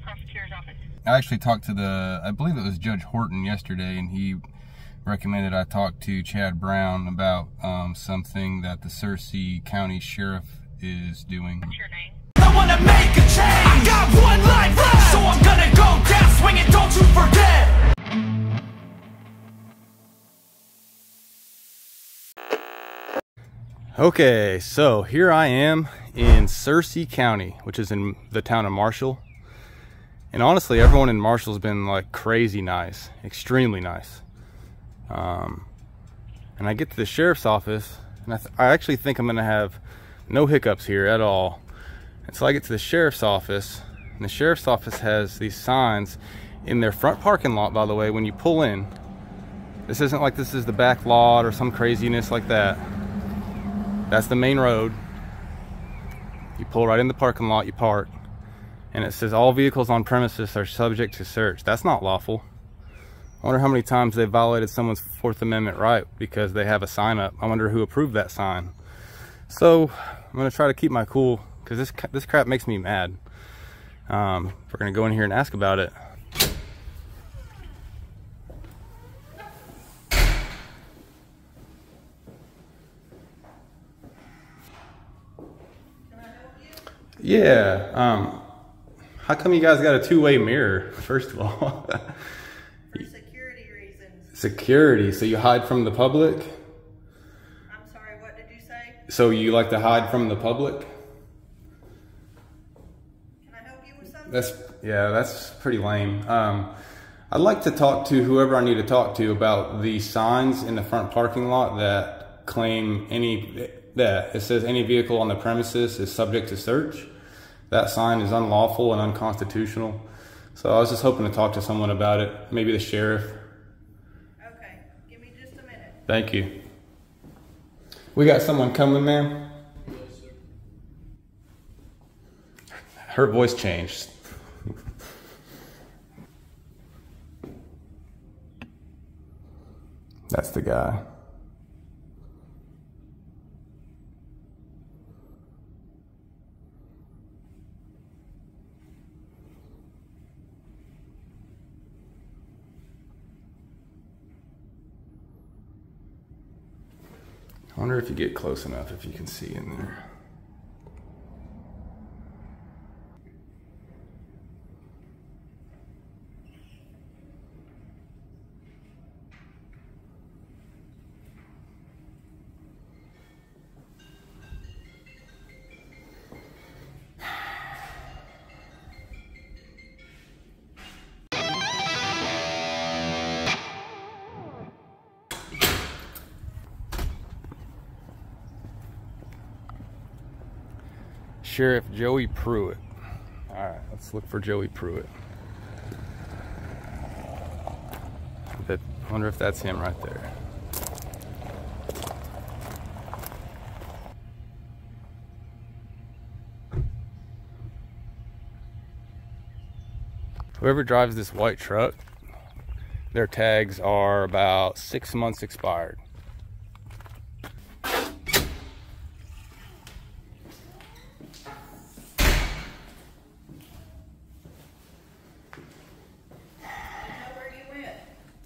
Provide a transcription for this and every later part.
prosecutor's office? I actually talked to I believe it was Judge Horton yesterday, and he recommended I talk to Chad Brown about something that the Searcy County Sheriff is doing. What's your name? I wanna make a change. I got one life left, so I'm gonna go down swinging, don't you forget. Okay, so here I am in Searcy County, which is in the town of Marshall. And honestly, everyone in Marshall's been like crazy nice, extremely nice. And I get to the sheriff's office, and I actually think I'm gonna have no hiccups here at all. And so I get to the sheriff's office, and the sheriff's office has these signs in their front parking lot, by the way, when you pull in. This isn't like this is the back lot or some craziness like that. That's the main road. You pull right in the parking lot, you park, and it says all vehicles on premises are subject to search. That's not lawful. I wonder how many times they violated someone's Fourth Amendment right because they have a sign up. I wonder who approved that sign. So I'm gonna try to keep my cool because this crap makes me mad. We're gonna go in here and ask about it. Yeah, how come you guys got a two-way mirror, first of all? For security reasons. Security, so you hide from the public? I'm sorry, what did you say? So you like to hide from the public? Can I help you with something? That's pretty lame. I'd like to talk to whoever I need to talk to about the signs in the front parking lot that claim that it says any vehicle on the premises is subject to search. That sign is unlawful and unconstitutional. So I was just hoping to talk to someone about it, maybe the sheriff. Okay, give me just a minute. Thank you. We got someone coming, ma'am? Yes, sir. Her voice changed. That's the guy. I wonder if you get close enough, if you can see in there. Sheriff Joey Pruitt. All right, let's look for Joey Pruitt. I wonder if that's him right there. Whoever drives this white truck, their tags are about 6 months expired.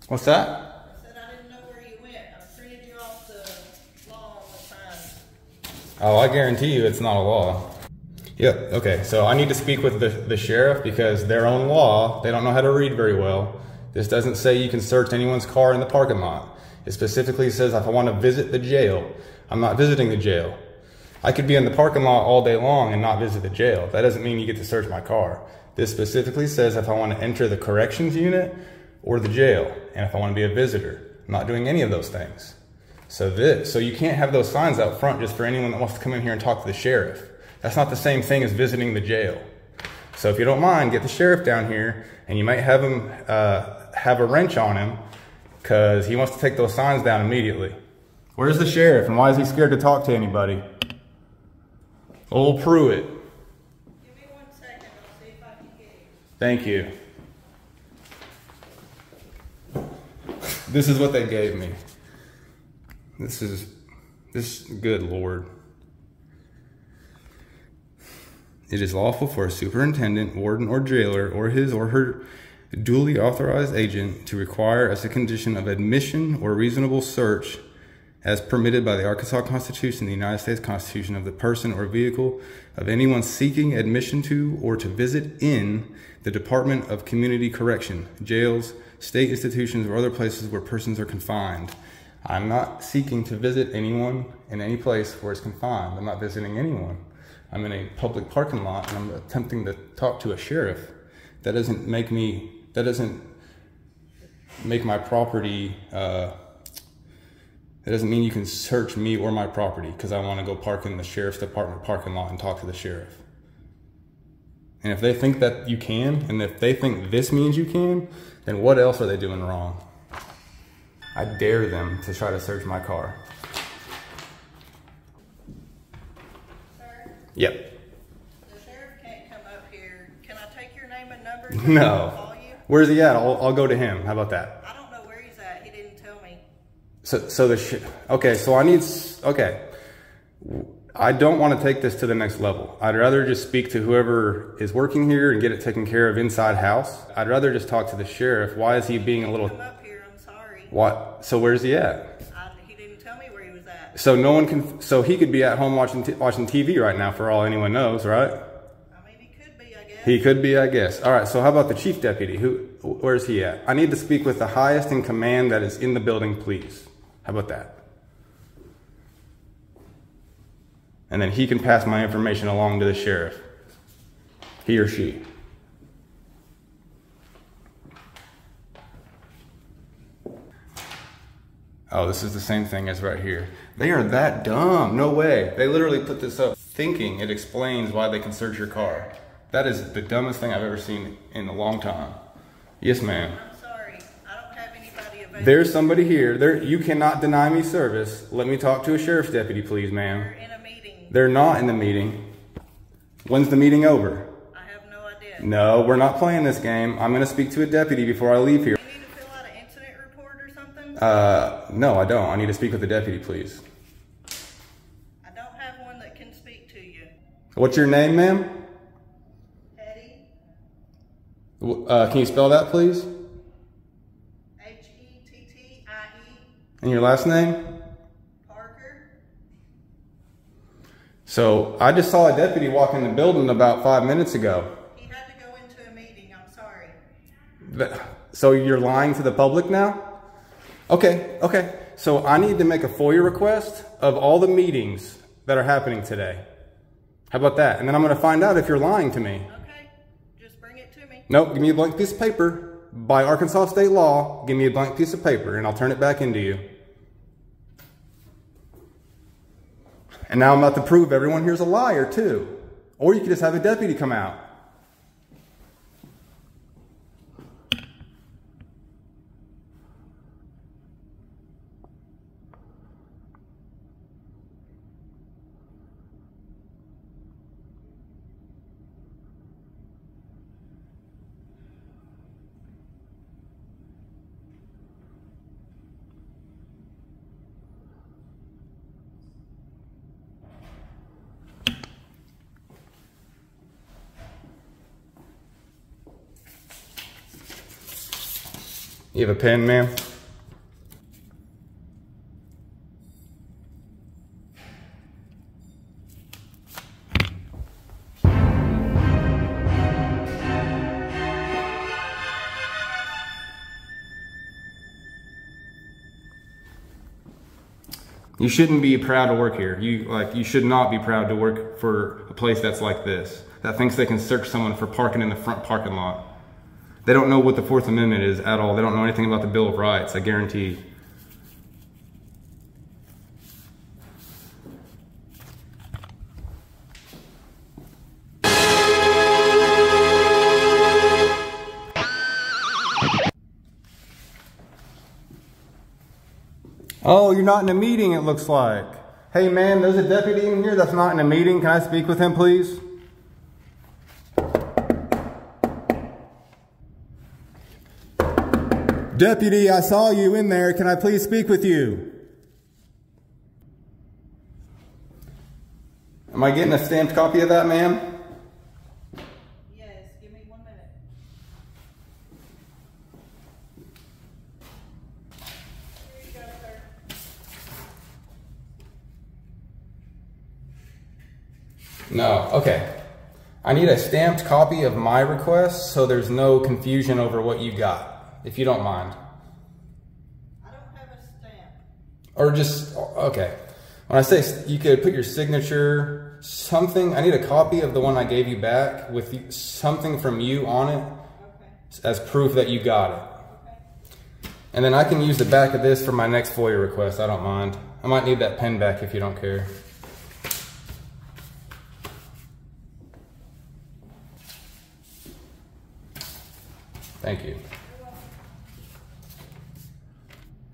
What's that? I said I didn't know where you went. I printed you off the law on the sign. Oh, I guarantee you it's not a law. Yep, okay, so I need to speak with the sheriff because their own law, they don't know how to read very well. This doesn't say you can search anyone's car in the parking lot. It specifically says if I want to visit the jail, I'm not visiting the jail. I could be in the parking lot all day long and not visit the jail. That doesn't mean you get to search my car. This specifically says if I want to enter the corrections unit or the jail, and if I want to be a visitor. I'm not doing any of those things. So you can't have those signs out front just for anyone that wants to come in here and talk to the sheriff. That's not the same thing as visiting the jail. So if you don't mind, get the sheriff down here, and you might have him have a wrench on him because he wants to take those signs down immediately. Where's the sheriff, and why is he scared to talk to anybody? Old Pruitt. Give me 1 second. I'll see if I can get you. Thank you. This is what they gave me. This, good Lord. it is lawful for a superintendent, warden, or jailer, or his or her duly authorized agent to require as a condition of admission or reasonable search as permitted by the Arkansas Constitution, the United States Constitution, of the person or vehicle of anyone seeking admission to or to visit in the Department of Community Correction, jails, state institutions, or other places where persons are confined. I'm not seeking to visit anyone in any place where it's confined. I'm not visiting anyone. I'm in a public parking lot and I'm attempting to talk to a sheriff. That doesn't make my property, that doesn't mean you can search me or my property because I want to go park in the sheriff's department parking lot and talk to the sheriff. And if they think that you can, and if they think this means you can, then what else are they doing wrong? I dare them to try to search my car. Sir? Yep. The sheriff can't come up here. Can I take your name and number? No. Call you? Where's he at? I'll go to him. How about that? I don't know where he's at. He didn't tell me. Okay. I don't want to take this to the next level. I'd rather just speak to whoever is working here and get it taken care of inside house. I'd rather just talk to the sheriff. Why is he being a little... Come up here. I'm sorry. What? So where's he at? He didn't tell me where he was at. So no one can... So he could be at home watching TV right now for all anyone knows, right? I mean, he could be, I guess. He could be, I guess. All right, so how about the chief deputy? Where's he at? I need to speak with the highest in command that is in the building, please. How about that? And then he can pass my information along to the sheriff. He or she. Oh, this is the same thing as right here. They are that dumb. No way. They literally put this up thinking it explains why they can search your car. That is the dumbest thing I've ever seen in a long time. Yes, ma'am. I'm sorry. I don't have anybody available. There's somebody here. You cannot deny me service. Let me talk to a sheriff's deputy, please, ma'am. They're in a meeting. They're not in the meeting. When's the meeting over? I have no idea. No, we're not playing this game. I'm going to speak to a deputy before I leave here. Do you need to fill out an incident report or something? No, I don't. I need to speak with the deputy, please. I don't have one that can speak to you. What's your name, ma'am? Hetty, Can you spell that, please? Hettie. And your last name? Parker. So, I just saw a deputy walk in the building about 5 minutes ago. He had to go into a meeting. I'm sorry. So you're lying to the public now? Okay. So I need to make a FOIA request of all the meetings that are happening today. How about that? And then I'm going to find out if you're lying to me. Okay. Just bring it to me. Nope, give me a blank piece of paper. By Arkansas state law, give me a blank piece of paper and I'll turn it back into you. And now I'm about to prove everyone here's a liar too. Or you could just have a deputy come out. You have a pen, ma'am? You shouldn't be proud to work here. You should not be proud to work for a place that's like this, that thinks they can search someone for parking in the front parking lot. They don't know what the Fourth Amendment is at all. They don't know anything about the Bill of Rights, I guarantee. Oh, you're not in a meeting, it looks like. Hey man, there's a deputy in here that's not in a meeting. Can I speak with him, please? Deputy, I saw you in there. Can I please speak with you? Am I getting a stamped copy of that, ma'am? No, okay. I need a stamped copy of my request so there's no confusion over what you got, if you don't mind. I don't have a stamp. Or just, okay. When I say you could put your signature, something, I need a copy of the one I gave you back with something from you on it as proof that you got it. And then I can use the back of this for my next FOIA request, I don't mind. I might need that pen back if you don't care. Thank you.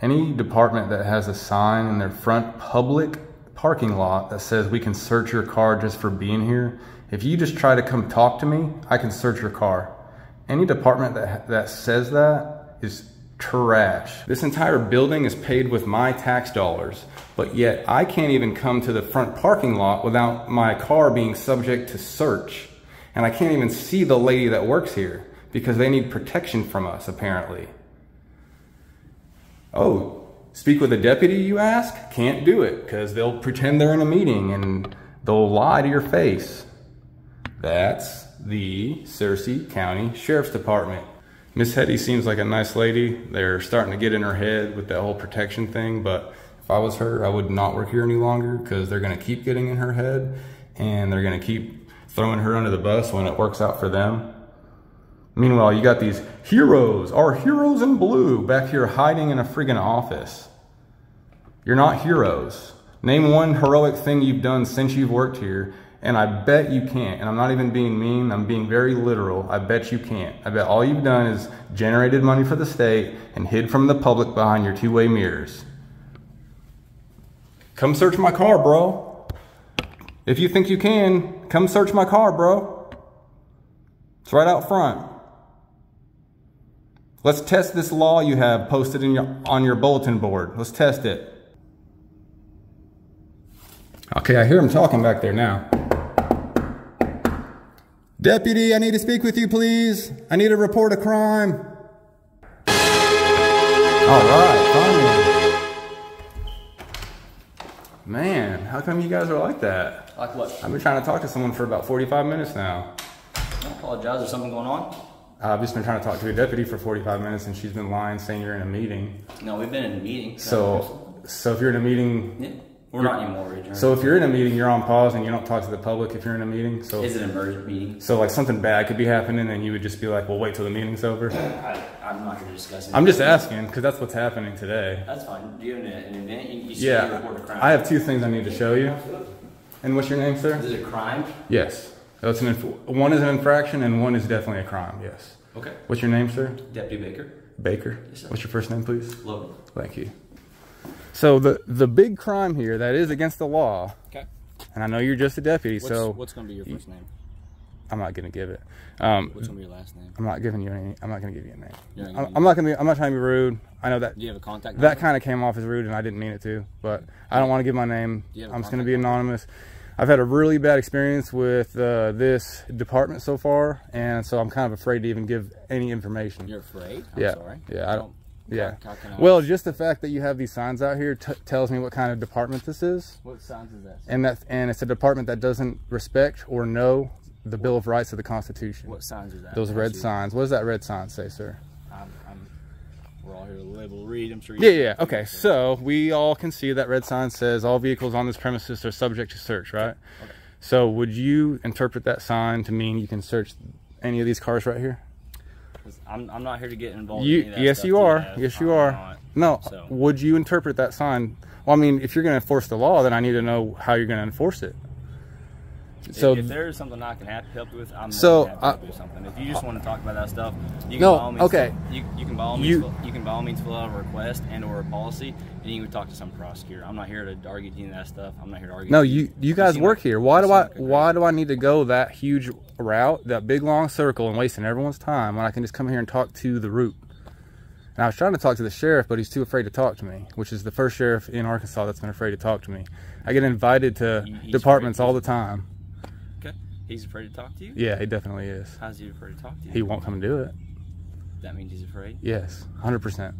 Any department that has a sign in their front public parking lot that says we can search your car just for being here, if you just try to come talk to me, I can search your car. Any department that says that is trash. This entire building is paid with my tax dollars, but yet I can't even come to the front parking lot without my car being subject to search. And I can't even see the lady that works here because they need protection from us, apparently. Oh, speak with a deputy, you ask? Can't do it because they'll pretend they're in a meeting and they'll lie to your face. That's the Searcy County Sheriff's Department. Miss Hetty seems like a nice lady. They're starting to get in her head with that whole protection thing, but if I was her, I would not work here any longer because they're gonna keep getting in her head and they're gonna keep throwing her under the bus when it works out for them. Meanwhile, you got these heroes, our heroes in blue, back here hiding in a friggin' office. You're not heroes. Name one heroic thing you've done since you've worked here, and I bet you can't. And I'm not even being mean, I'm being very literal. I bet you can't. I bet all you've done is generated money for the state and hid from the public behind your two-way mirrors. Come search my car, bro. If you think you can, come search my car, bro. It's right out front. Let's test this law you have posted on your bulletin board. Let's test it. Okay, I hear him talking back there now. Deputy, I need to speak with you, please. I need to report a crime. All right, finally. Man, how come you guys are like that? Like what? I've been trying to talk to someone for about 45 minutes now. I apologize. Is something going on? I've just been trying to talk to a deputy for 45 minutes and she's been lying, saying you're in a meeting. No, we've been in a meeting. So if you're in a meeting... Yeah, we're not anymore, Richard. So if you're in a meeting, you're on pause and you don't talk to the public if you're in a meeting? So is it an emergent meeting? So like something bad could be happening and you would just be like, well, wait till the meeting's over? I'm not going to discuss it. I'm just asking because that's what's happening today. That's fine. Do you have an event? You Yeah, you report a crime. I have two things I need to show you. And what's your name, sir? Is it a crime? Yes. That's one is an infraction and one is definitely a crime, yes. Okay. What's your name, sir? Deputy Baker. Baker. Yes, sir. What's your first name, please? Logan. Thank you. So the big crime here that is against the law, Okay. and I know you're just a deputy, What's going to be your first name? I'm not gonna give it. What's going to be your last name? I'm not giving you any. I'm not gonna give you a name. I'm not trying to be rude. I know that. Do you have a contact number? That kind of came off as rude, and I didn't mean it to. But I don't want to give my name. I'm just gonna be anonymous. I've had a really bad experience with this department so far, and so I'm kind of afraid to even give any information. You're afraid? Yeah. Sorry. Yeah. I don't. Yeah. Well, just the fact that you have these signs out here tells me what kind of department this is. what signs is that? And it's a department that doesn't respect or know the Bill of Rights of the Constitution. What signs is that? Those red signs. What does that red sign say, sir? We're all here to label read. I'm sure. Yeah. Okay. So we all can see that red sign says all vehicles on this premises are subject to search, right? Okay. So would you interpret that sign to mean you can search any of these cars right here? I'm not here to get involved in any of that yes, stuff you are. today. Yes, you are. Not, no. so. Would you interpret that sign? Well, I mean, if you're going to enforce the law, then I need to know how you're going to enforce it. So if there is something I can help you with, I'm more than happy to do something. If you just want to talk about that stuff, you can by all means, okay. You can by all means fill out a request and or a policy, and you can talk to some prosecutor. I'm not here to argue any of that stuff. I'm not here to argue. No, you guys work here. Why do I need to go that huge route, that big long circle, and wasting everyone's time when I can just come here and talk to the root? And I was trying to talk to the sheriff, but he's too afraid to talk to me, which is the first sheriff in Arkansas that's been afraid to talk to me. I get invited to departments all the time. He's afraid to talk to you? Yeah, he definitely is. How's he afraid to talk to you? He won't come and do it. That means he's afraid? Yes, 100%.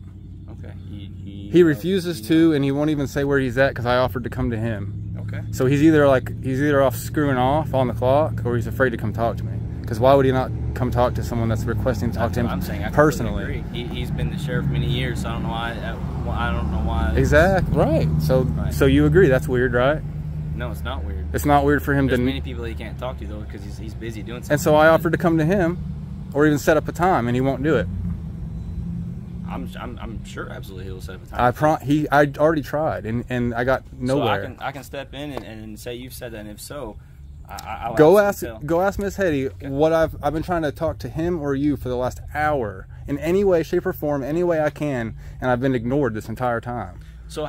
Okay. He refuses to, and he won't even say where he's at because I offered to come to him. Okay. Okay. So he's either off screwing off on the clock, or he's afraid to come talk to me. Because why would he not come talk to someone that's requesting to talk to him I'm saying I personally? agree. He's been the sheriff many years, so I don't know why. I don't know why. Exactly. Right. So so you agree that's weird, right? No, it's not weird. It's not weird for him There's to. many people that he can't talk to though because he's busy doing something. And so I offered to come to him, or even set up a time, and he won't do it. I'm sure absolutely he'll set up a time. I already tried, and I got nowhere. So I can step in and say you've said that, and if so, I'll go ask Miss Hetty what I've been trying to talk to him or you for the last hour in any way, shape, or form, any way I can, and I've been ignored this entire time. So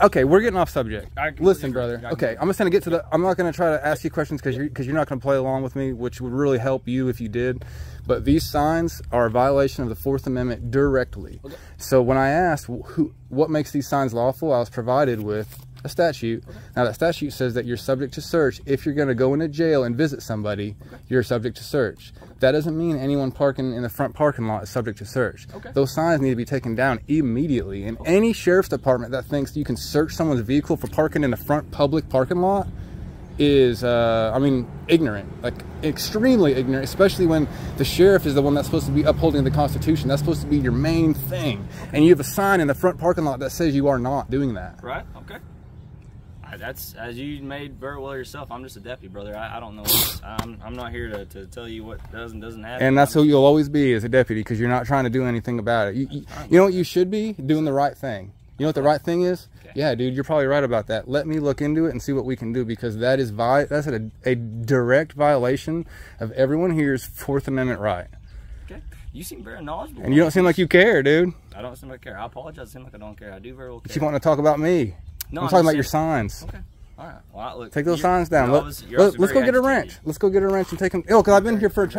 okay, we're getting off subject. Listen, brother. agree. Okay, I'm just gonna get to the. I'm not gonna try to ask you questions because you're not gonna play along with me, which would really help you if you did. But these signs are a violation of the Fourth Amendment directly. Okay. So when I asked what makes these signs lawful, I was provided with a statute. Okay. Now that statute says that you're subject to search if you're going to go into jail and visit somebody. Okay. You're subject to search. Okay. That doesn't mean anyone parking in the front parking lot is subject to search. Okay. Those signs need to be taken down immediately. And any sheriff's department that thinks you can search someone's vehicle for parking in the front public parking lot is I mean, ignorant, like extremely ignorant, especially when the sheriff is the one that's supposed to be upholding the Constitution. That's supposed to be your main thing, and you have a sign in the front parking lot that says you are not doing that. Right. Okay. That's, as you made very well yourself, I'm just a deputy, brother. I don't know. I'm not here to tell you what does and doesn't happen. And that's who you'll always be as a deputy, because you're not trying to do anything about it. You know what you should be? Doing the right thing. You know what the right thing is? Okay. Yeah, dude, you're probably right about that. Let me look into it and see what we can do, because that is that's a direct violation of everyone here's Fourth Amendment right. Okay. You seem very knowledgeable. And you don't seem like you care, dude. I don't seem like I care. I apologize. I seem like I don't care. I do very well care. But you want to talk about me? No, I'm talking about your signs. Okay. All right. Well, look, take those signs down. Let's go get a wrench. Let's go get a wrench and take them. Oh, because I've been here for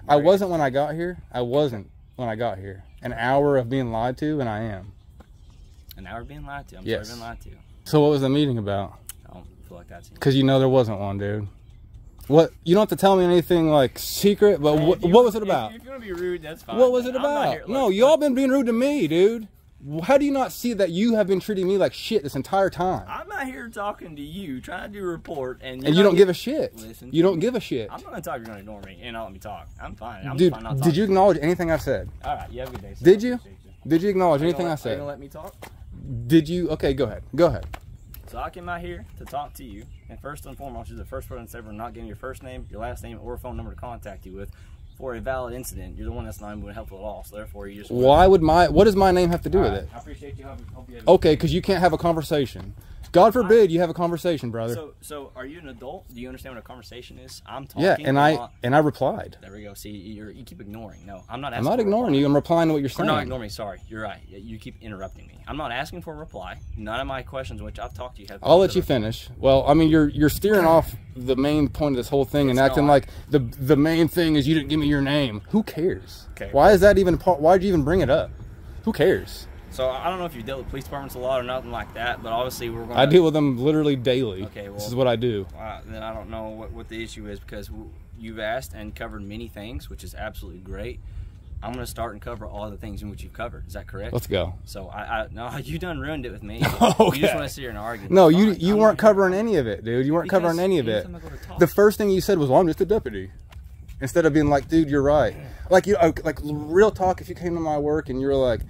I wasn't when I got here. I wasn't when I got here. An hour of being lied to, and I am. An hour being lied to. I'm sorry being lied to. So what was the meeting about? I don't feel like that's because you know there wasn't one, dude. What? You don't have to tell me anything like secret, but what was it about? If you're gonna be rude, that's fine. What was it about? No, y'all been being rude to me, dude. How do you not see that you have been treating me like shit this entire time? I'm not here talking to you, trying to do a report, and you don't give a shit. You don't give a shit. I'm not gonna talk. You're gonna ignore me and not let me talk. I'm fine. Dude, did you acknowledge anything I said? All right, you have a good day. Did you? Did you acknowledge anything I said? Are you gonna let me talk? Did you? Okay, go ahead. Go ahead. So I came out here to talk to you, and first and foremost, you're the first person ever not giving your first name, your last name, or phone number to contact you with for a valid incident. You're the one that's not even helpful at all. So therefore, you just. What does my name have to do with it? I appreciate you. Hope you have okay, because you can't have a conversation. God forbid you have a conversation, brother. So are you an adult? Do you understand what a conversation is? I'm talking. Yeah, and I replied. There we go. See, you keep ignoring. No, I'm not. I'm not ignoring you. I'm replying to what you're saying. Not ignoring me. Sorry, you're right. You keep interrupting me. I'm not asking for a reply. None of my questions, which I've talked to you, have. I'll let you finish. Well, I mean, you're steering off the main point of this whole thing and acting like the main thing is you didn't give me your name. Who cares? Okay. Why is that even part? Why'd you even bring it up? Who cares? So I don't know if you dealt with police departments a lot or nothing like that, but obviously we're going. I deal with them literally daily. Okay, well, this is what I do. Then I don't know what the issue is, because you've asked and covered many things, which is absolutely great. I'm going to start and cover all the things in which you've covered. Is that correct? Let's go. So no, you done ruined it with me. Okay. You just want to sit here and argue. No, you weren't covering any of it, dude. You weren't covering any of it. The first thing you said was, "Well, I'm just a deputy," instead of being like, "Dude, you're right." Like like real talk. If you came to my work and you were like,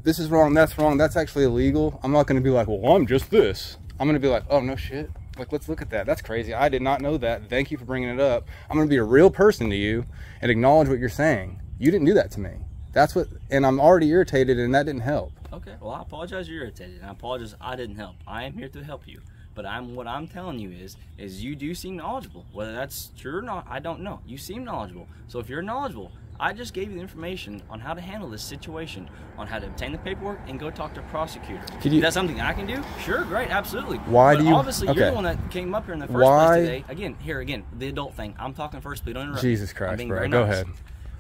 "This is wrong, that's wrong, that's actually illegal," I'm not going to be like, "Well, I'm just this." I'm going to be like, "Oh, no shit. Like, let's look at that. That's crazy. I did not know that. Thank you for bringing it up." I'm going to be a real person to you and acknowledge what you're saying. You didn't do that to me. That's what, and I'm already irritated, and that didn't help. Okay, well, I apologize you're irritated, and I apologize I didn't help. I am here to help you. But what I'm telling you is you do seem knowledgeable. Whether that's true or not, I don't know. You seem knowledgeable. So if you're knowledgeable, I just gave you the information on how to handle this situation, on how to obtain the paperwork and go talk to a prosecutor. Is that something I can do? Sure, great, absolutely. Why do you? Obviously, you're the one that came up here in the first place today. Again, the adult thing. I'm talking first, please don't interrupt. Jesus Christ, bro. Go ahead.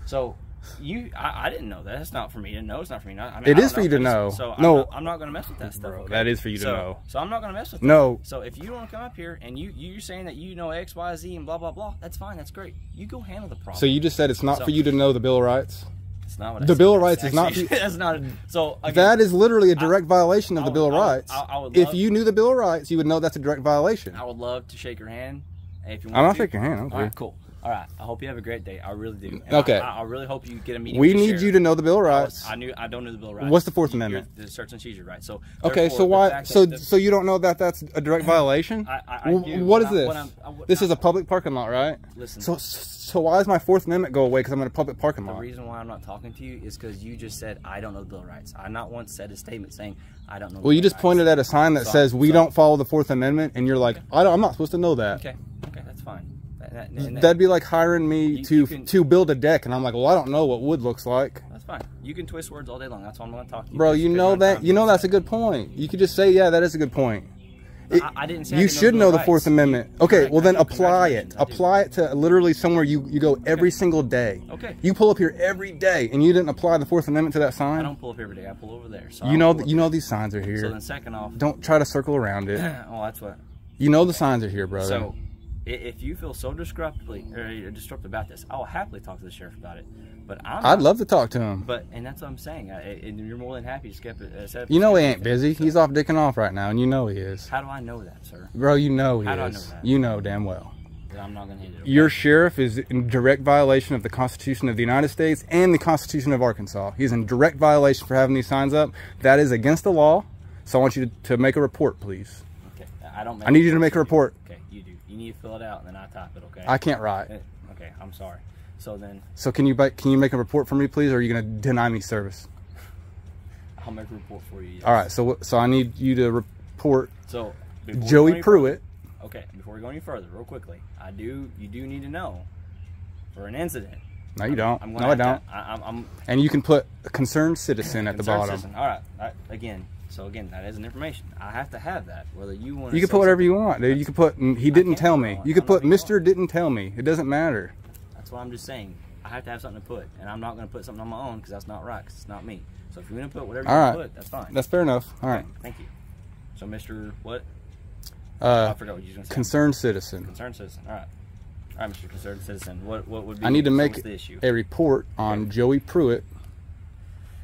So. I didn't know that. It's not for me to know. It's not for me. I mean, it is for you to know. So no, I'm not going to mess with that stuff. Bro, okay? that is for you to know. So I'm not going to mess with no. That. So if you want to come up here and you're saying that you know X, Y, Z, and blah blah blah, that's fine. That's great. You go handle the problem. So you just said it's not for you to know the Bill of Rights. That's not what I The said. Bill of Rights is not. That's not. So again, That is literally a direct violation of the Bill of Rights. I would If love- you knew the Bill of Rights, you would know that's a direct violation. I would love to shake your hand. If you want I'm not to. shaking your hand. All right, cool. All right. I hope you have a great day. I really do. And Okay. I really hope you get a meeting. We with the need sheriff. you to know the Bill of Rights. I don't know the Bill of Rights. What's the Fourth You're Amendment? The search and seizure right. So Okay, therefore, so the why? fact So that so you don't know that that's a direct violation? I do. What is When this? I'm- This is a public parking lot, right? Listen. So why does my Fourth Amendment go away because I'm in a public parking The lot? reason why I'm not talking to you is because you just said I don't know the Bill of Rights. I not once said a statement saying I don't know. Well, you just pointed at a sign that says we so- don't follow the Fourth Amendment, and you're like, I'm not supposed to know that. Okay, that's fine. That'd be like hiring me You can- to build a deck, and I'm like, well, I don't know what wood looks like. That's fine. You can twist words all day long. That's why I'm going to talk to you. Bro, Just you because know I'm that. trying You know to- that's a good point. You could just say, yeah, that is a good point. I didn't say I You didn't should the know Bill the of Fourth Rights. Amendment. Okay, Correct. well then I do. apply it. Congratulations, I do. Apply it to literally somewhere you go every single day. Okay. You pull up here every day, and you didn't apply the Fourth Amendment to that I sign. don't pull up every day. I pull over there. So You know these signs are here. So then, second off, Don't try to circle around it. oh, that's what. You know the signs are here, brother. So, if you feel so disruptive about this, I will happily talk to the sheriff about it. But I'd love to talk to him. And that's what I'm saying. And you're more than happy to skip it. You know he ain't busy. He's off dicking off right now, and you know he is. How do I know that, sir? Bro, you know he How do I know is. that? You know damn well. That I'm not going to hit it. Okay? Your sheriff is in direct violation of the Constitution of the United States and the Constitution of Arkansas. He's in direct violation for having these signs up. That is against the law. So I want you to make a report, please. Okay. I need you to make a report. Okay, you do. You need to fill it out, and then I type it. Okay. I can't write. Okay, I'm sorry. So then, So can you make a report for me, please, or are you going to deny me service? I'll make a report for you. Yes. All right. So I need you to report So before we Joey go any Pruitt. further- Okay, before we go any further, real quickly, you do need to know for an incident. No, you don't. I'm No, gonna I don't. have to- I'm And you can put a concerned citizen at the concerned bottom. citizen. All right. Again, that is an information. I have to have that. Whether you want. You can put whatever you want, dude. You can put he didn't tell me. You could put Mr. didn't tell me. It doesn't matter. That's what I'm just saying. I have to have something to put, and I'm not going to put something on my own because that's not right. Because it's not me. So if you want to put whatever you All want right. to put, that's fine. That's fair enough. All right. Thank you. So, Mr. What? I forgot what you were going to say. Concerned citizen. Concerned citizen. All right. All right, Mr. Concerned citizen. What would be? I need to what's make the issue? a report on Joey Pruitt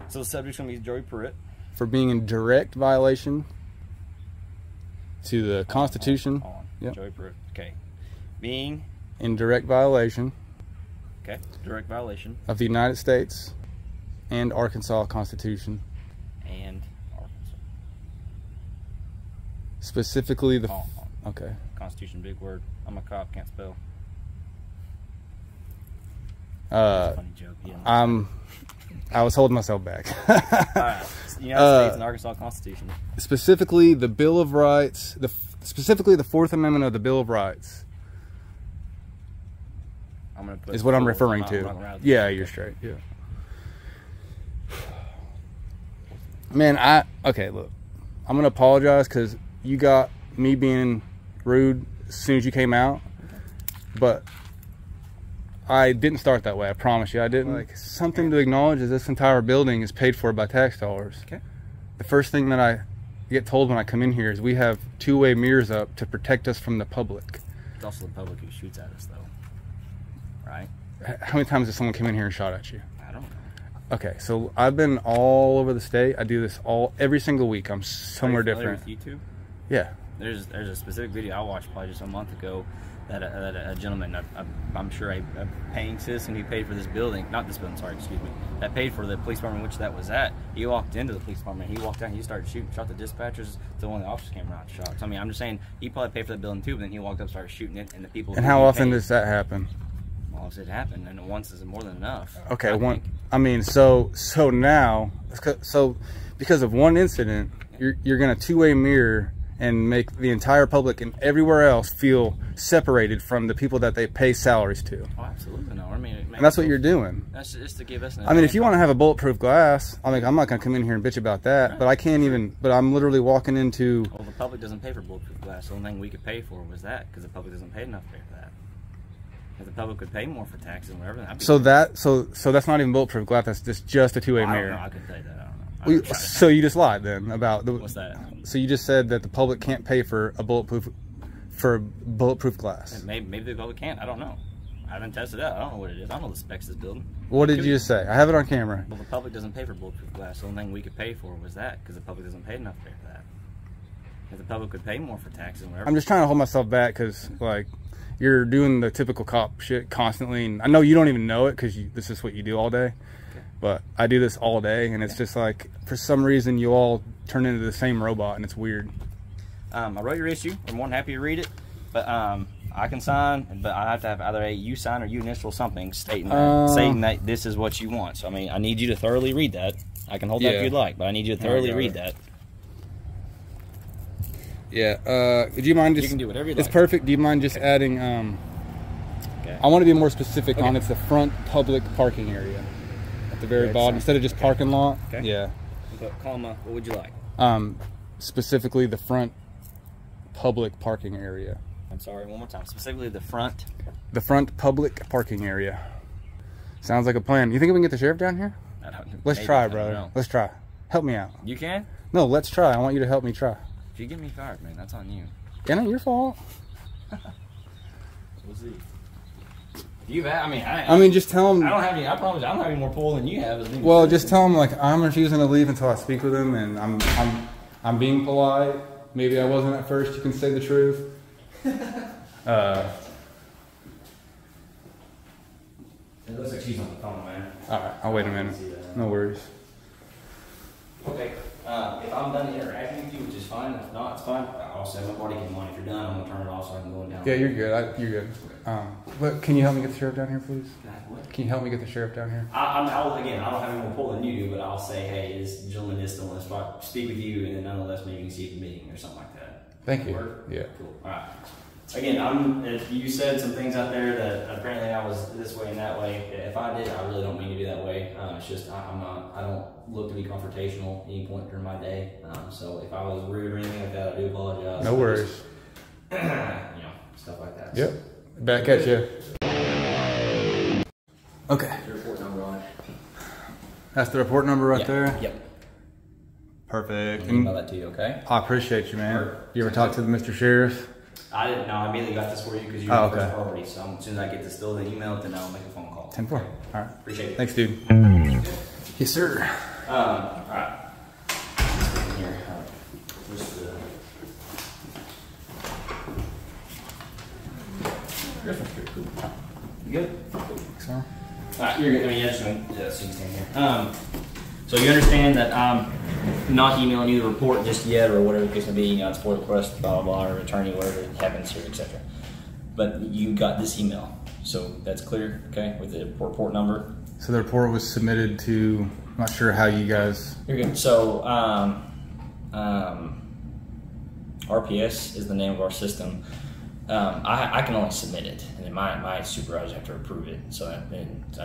So the subject's going to be Joey Pruitt. for being in direct violation to the Constitution. Yep. Joey Pruitt. Okay. Being. In direct violation Okay. Direct violation. of the United States and Arkansas Constitution. And Arkansas. Specifically the. Oh, Okay. Constitution, big word. I'm a cop, can't spell. That's a funny joke. Yeah. I was holding myself back. Alright. United States and Arkansas Constitution. Specifically the Bill of Rights, specifically the Fourth Amendment of the Bill of Rights I'm gonna put is what I'm full. referring I'm to. not around. Yeah, you're straight. Yeah. Man, okay, look. I'm going to apologize because you got me being rude as soon as you came out. But I didn't start that way. I promise you I didn't. Like, something to acknowledge is this entire building is paid for by tax dollars. Okay. The first thing that I get told when I come in here is we have two-way mirrors up to protect us from the public. It's also the public who shoots at us, though. Right? How many times has someone come in here and shot at you? I don't know. Okay, so I've been all over the state. I do this every single week. I'm somewhere Are you familiar different. with YouTube? Yeah. There's a specific video I watched probably just a month ago that a gentleman, I'm sure a paying citizen who paid for this building, not this building, sorry, excuse me, that paid for the police department which that was at. He walked into the police department, he walked out and he started shooting, shot the dispatchers till one of the officers came around and shot. So I mean, I'm just saying he probably paid for that building too, but then he walked up, started shooting it, and the people. And how often does that happen? Well, if it happened, and once is more than enough. Okay, I mean, so now, because of one incident, you're gonna two-way mirror and make the entire public and everywhere else feel separated from the people that they pay salaries to. Oh, absolutely no. I mean, And that's what you're doing. That's just to give us. I mean, if you want to have a bulletproof glass, I mean, I'm not gonna come in here and bitch about that. But I can't even. But I'm literally walking into. Well, the public doesn't pay for bulletproof glass. The only thing we could pay for was that, because the public doesn't pay enough to pay for that. If the public could pay more for taxes and whatever, that'd be So that's not even bulletproof glass. That's just a two-way I don't mirror. know. I couldn't tell you that. I don't know. So you just lied then about the. What's that? So you just said that the public can't pay for a bulletproof glass. Maybe the public can't. I don't know. I haven't tested it out. I don't know what it is. I don't know the specs of this building. What did you just say? I have it on camera. Well, the public doesn't pay for bulletproof glass. The only thing we could pay for was that, because the public doesn't pay enough to pay for that. If the public could pay more for taxes and whatever. I'm just trying to hold myself back because, like, you're doing the typical cop shit constantly, and I know you don't even know it because this is what you do all day. Okay. But I do this all day, and it's just like, for some reason, you all turn into the same robot, and it's weird. I wrote your issue. I'm more than happy to read it, but I can sign, but I have to have either you sign or you initial something stating that this is what you want. So I mean, I need you to thoroughly read that. I can hold that if you'd like, but I need you to thoroughly read that. Yeah. Do you mind just? You can do whatever you like. It's perfect. Do you mind just adding? Okay. I want to be more specific on it's the front public parking area at the very bottom instead of just parking lot. Okay. Yeah. Comma. What would you like? Specifically the front public parking area. I'm sorry, one more time. Specifically the front. The front public parking area. Sounds like a plan. You think we can get the sheriff down here? Let's try, brother. Let's try. Help me out. You can? No, let's try. I want you to help me try. If you get me fired, man, that's on you. Yeah, not your fault. We'll see. You've had, I mean, just tell him. I don't have any. I promise. I don't have any more pull than you have. Well, just tell him like I'm refusing to leave until I speak with him, and I'm being polite. Maybe I wasn't at first. You can say the truth. It looks like she's on the phone, man. All right, I'll wait a minute. No worries. Okay. If I'm done interacting with you, which is fine. If not, it's fine. I'll say my party can mind. If you're done, I'm gonna turn it off so I can go down. Yeah, you're good. You're good. But can you help me get the sheriff down here, please? What? Can you help me get the sheriff down here? Again, I don't have any more pull than you do, but I'll say, hey, this gentleman is still want to speak with you, and then nonetheless, maybe you can see the meeting or something like that. Thank you. Work? Yeah. Cool. All right. Again, if you said some things out there that apparently I was this way and that way. If I did, I really don't mean to be that way. It's just I don't look to be confrontational at any point during my day. So if I was rude or anything like that, I do apologize. No worries. Stuff like that. Yep. So. Back at you. Okay. Your report number on it. That's the report number right there? Yep. Perfect. I'll email that to you, okay? I appreciate you, man. You ever talk to the Mr. Sheriff? I didn't know. I immediately got this for you because you were the first priority. So as soon as I get this still the email, then I'll make a phone call. 10-4. All right. Appreciate it. Thanks, dude. Yes, sir. All right. Here. You good? So. All right, you're good. I mean, so you can stand here. So you understand that I'm not emailing you the report just yet, or whatever the case may be. It's for request, blah blah blah, or attorney, whatever happens here, etc. But you got this email, so that's clear, okay? With the report number. So the report was submitted to. I'm not sure how you guys. You're good. So RPS is the name of our system. I can only submit it, and then my supervisors have to approve it. So at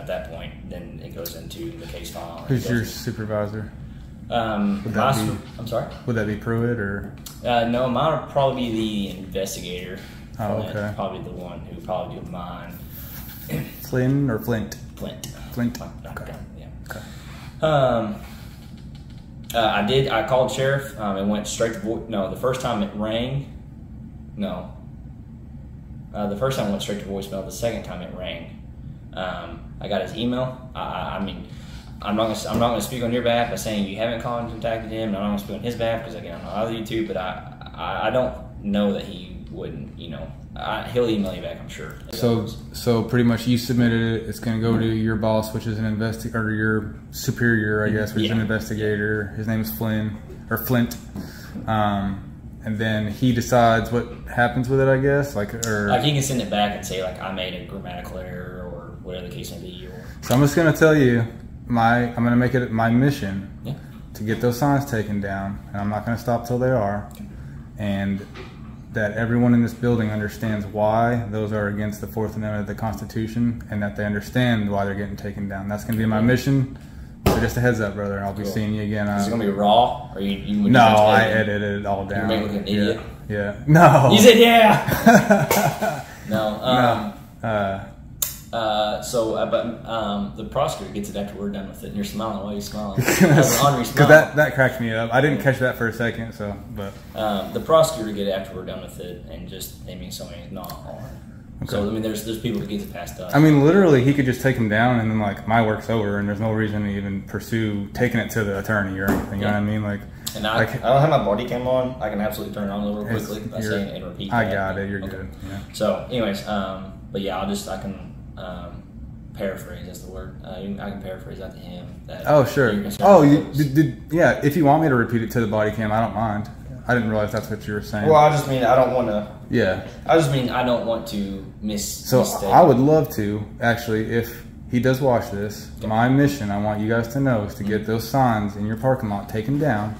that point, then it goes into the case file. Who's your supervisor? I'm sorry? Would that be Pruitt or? No, mine would probably be the investigator. Oh, okay. Probably the one who would probably do mine. Flynn or Flint? Flint. Flint. Okay. Yeah. Okay. I called sheriff. It went straight to voice. No, the first time it rang. No. The first time it went straight to voicemail. The second time it rang. I got his email. I mean, I'm not gonna speak on your behalf by saying you haven't contacted him. And I'm not gonna speak on his behalf because again, I'm not either you two. But I don't know that he wouldn't. He'll email you back. I'm sure. So pretty much you submitted it. It's gonna go to your boss, which is an investigator, or your superior, I guess, which is an investigator. His name is Flynn or Flint. And then he decides what happens with it, I guess, like he can send it back and say like I made a grammatical error or whatever the case may be. So I'm just gonna tell you, I'm gonna make it my mission to get those signs taken down, and I'm not gonna stop till they are, and that everyone in this building understands why those are against the Fourth Amendment of the Constitution, and that they understand why they're getting taken down. That's gonna be my mission. So just a heads up, brother. I'll be seeing you again. Is it gonna be raw? Or you no, I edited it all down. You make like an idiot. Yeah. No. You said yeah. No. But the prosecutor gets it after we're done with it, and you're smiling. Why are you smiling? Because that cracked me up. I didn't catch that for a second. So, but the prosecutor get it after we're done with it, and just naming somebody not on. Okay. So I mean, there's people who get it past us. I mean, literally, he could just take him down, and then like my work's over, and there's no reason to even pursue taking it to the attorney or anything. You know what I mean? Like, and I don't have my body cam on. I can absolutely turn it on real quickly by saying and repeat. I got it. You're good. Yeah. So, anyways, but yeah, I can paraphrase. That's the word. I can paraphrase that to him. Oh, sure. Oh, yeah. If you want me to repeat it to the body cam, I don't mind. I didn't realize that's what you were saying. Well, I just mean I don't want to. Yeah. I just mean I don't want to mistake. I would love to, actually, if he does watch this, my mission, I want you guys to know, is to get those signs in your parking lot taken down.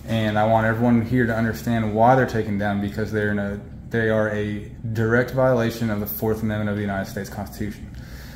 And I want everyone here to understand why they're taken down, because they are a direct violation of the Fourth Amendment of the United States Constitution.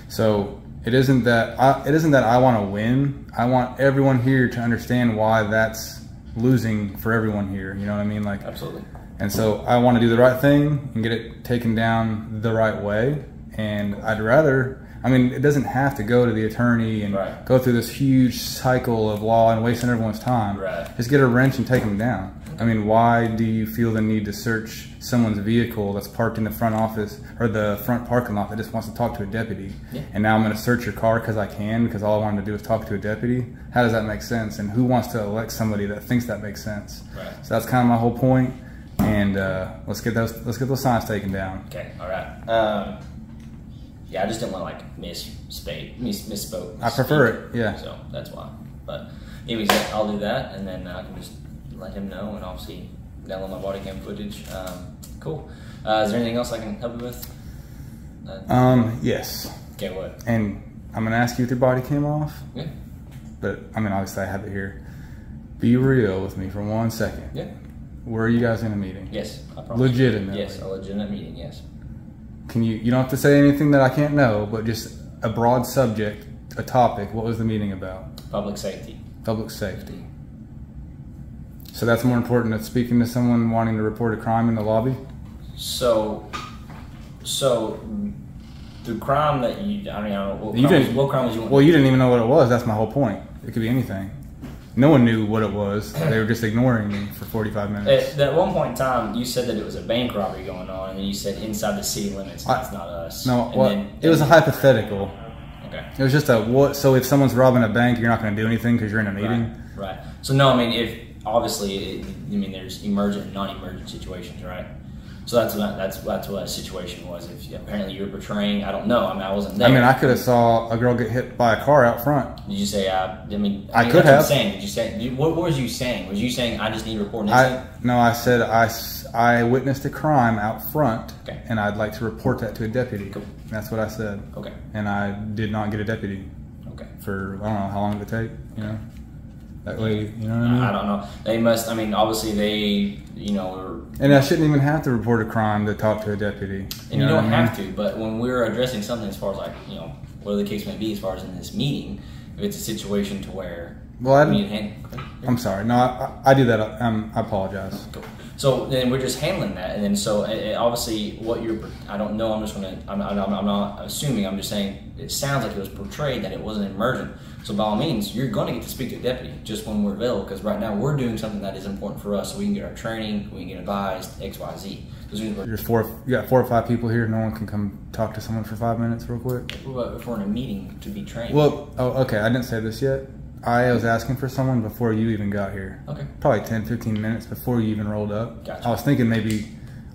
So it isn't that I want to win. I want everyone here to understand why that's losing for everyone here. You know what I mean? Like, absolutely. And so I want to do the right thing and get it taken down the right way. And I'd rather, I mean, it doesn't have to go to the attorney and go through this huge cycle of law and wasting everyone's time. Right. Just get a wrench and take them down. I mean, why do you feel the need to search someone's vehicle that's parked in the front office or the front parking lot that just wants to talk to a deputy? Yeah. And now I'm going to search your car because I can, because all I wanted to do is talk to a deputy? How does that make sense? And who wants to elect somebody that thinks that makes sense? Right. So that's kind of my whole point. And let's get those signs taken down. Okay. All right. Yeah, I just didn't want to like misspoke. I prefer it. Yeah. So that's why. But anyways, I'll do that, and then I can just let him know, and obviously download my body cam footage. Cool. Is there anything else I can help you with? Yes. Okay, what? And I'm gonna ask you with your body cam off. Yeah. But I mean, obviously, I have it here. Be real with me for 1 second. Yeah. Where are you guys in a meeting? Yes, I promise. Legitimately. Yes, a legitimate meeting. Yes. Can you don't have to say anything that I can't know, but just a broad subject, a topic. What was the meeting about? Public safety. Public safety. So that's more important than speaking to someone wanting to report a crime in the lobby? So the crime that you, I mean, I don't know, what crime was you? Well, you didn't even know what it was. That's my whole point. It could be anything. No one knew what it was. They were just ignoring me for 45 minutes. At one point in time, you said that it was a bank robbery going on, and then you said inside the city limits. That's not us. No, well, it was a hypothetical. Okay. It was just a what? So if someone's robbing a bank, you're not going to do anything because you're in a meeting. Right. So no, I mean, if obviously, there's emergent and non-emergent situations, right? So that's what a situation was. If apparently you were portraying, I don't know. I mean, I wasn't there. I mean, I could have saw a girl get hit by a car out front. Did you say? I could have. Saying. Did you say? What was you saying? Was you saying I just need to report an incident? No, I said I witnessed a crime out front, and I'd like to report that to a deputy. Cool. That's what I said. Okay. And I did not get a deputy. Okay. For I don't know how long did it take. You know. That way, you know what I mean? I don't know. They must. I mean, obviously they, And I shouldn't even have to report a crime to talk to a deputy. And you don't have to. But when we're addressing something, as far as like, whatever the case may be, as far as in this meeting, if it's a situation to where I'm sorry. No, I do that. I apologize. Cool. So then we're just handling that, and then so obviously what you're. I don't know. I'm not assuming. I'm just saying it sounds like it was portrayed that it wasn't emergent. So by all means, you're going to get to speak to a deputy just when we're available, because right now we're doing something that is important for us, so we can get our training, we can get advised, X, Y, Z. You got 4 or 5 people here. No one can come talk to someone for 5 minutes real quick. Well, if we're in a meeting to be trained. Well, okay. I didn't say this yet. I was asking for someone before you even got here. Okay. Probably 10, 15 minutes before you even rolled up. Gotcha. I was thinking maybe,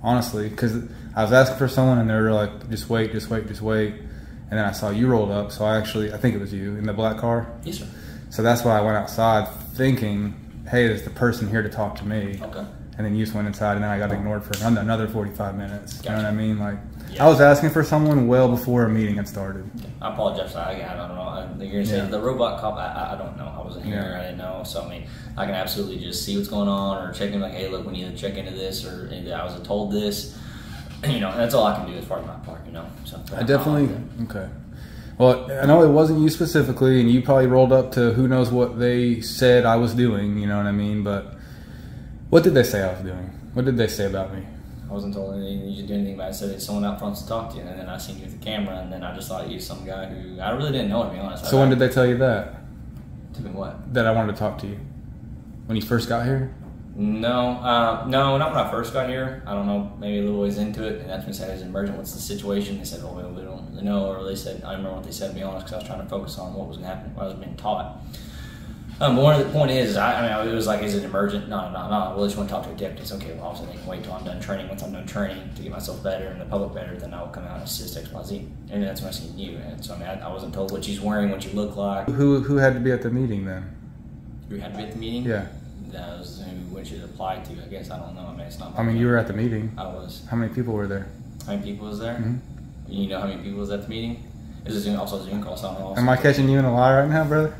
honestly, because I was asking for someone and they were like, just wait. And then I saw you rolled up, so I think it was you in the black car. Yes, sir. So that's why I went outside thinking, hey, there's the person here to talk to me. Okay. And then you just went inside, and then I got ignored for another 45 minutes. Gotcha. You know what I mean? Like, yeah. I was asking for someone well before a meeting had started. I apologize. I don't know. You're gonna say the robot cop. I don't know. I wasn't here. I didn't know. So I mean, I can absolutely just see what's going on, or check in like, hey, look, we need to check into this, or I was told this. And that's all I can do as far as my part. So I definitely okay. Well, I know it wasn't you specifically, and you probably rolled up to who knows what they said I was doing, you know what I mean? But what did they say I was doing? What did they say about me? I wasn't told anything. You should do anything about it. I said it's someone out front to talk to you, and then I seen you with the camera, and then I just thought you was some guy who I really didn't know, to be honest. So when did they tell you that? To me what? That I wanted to talk to you? When you first got here? No, no, not when I first got here. I don't know, maybe a little ways into it, and that's when they said it was emergent. What's the situation? They said, well, we don't really know, or they said, I remember what they said, to be honest, because I was trying to focus on what was going to happen, what I was being taught. But one of the point is, I mean, it was like, is it emergent? No. Well, I just want to talk to a deputy. It's okay, well, also they can wait till I'm done training. Once I'm done training to get myself better and the public better, then I will come out and assist XYZ. And that's when I seen you. And so, I mean, I wasn't told what she's wearing, what you look like. Who had to be at the meeting then? Who had to be at the meeting? Yeah. That was who it should apply to, I guess. I don't know. I mean, it's not. I mean, you were at the meeting. I was. How many people were there? How many people was there? Mm-hmm. You know how many people was at the meeting? It was a Zoom, also a Zoom call. So Am I catching you in a lie right now, brother?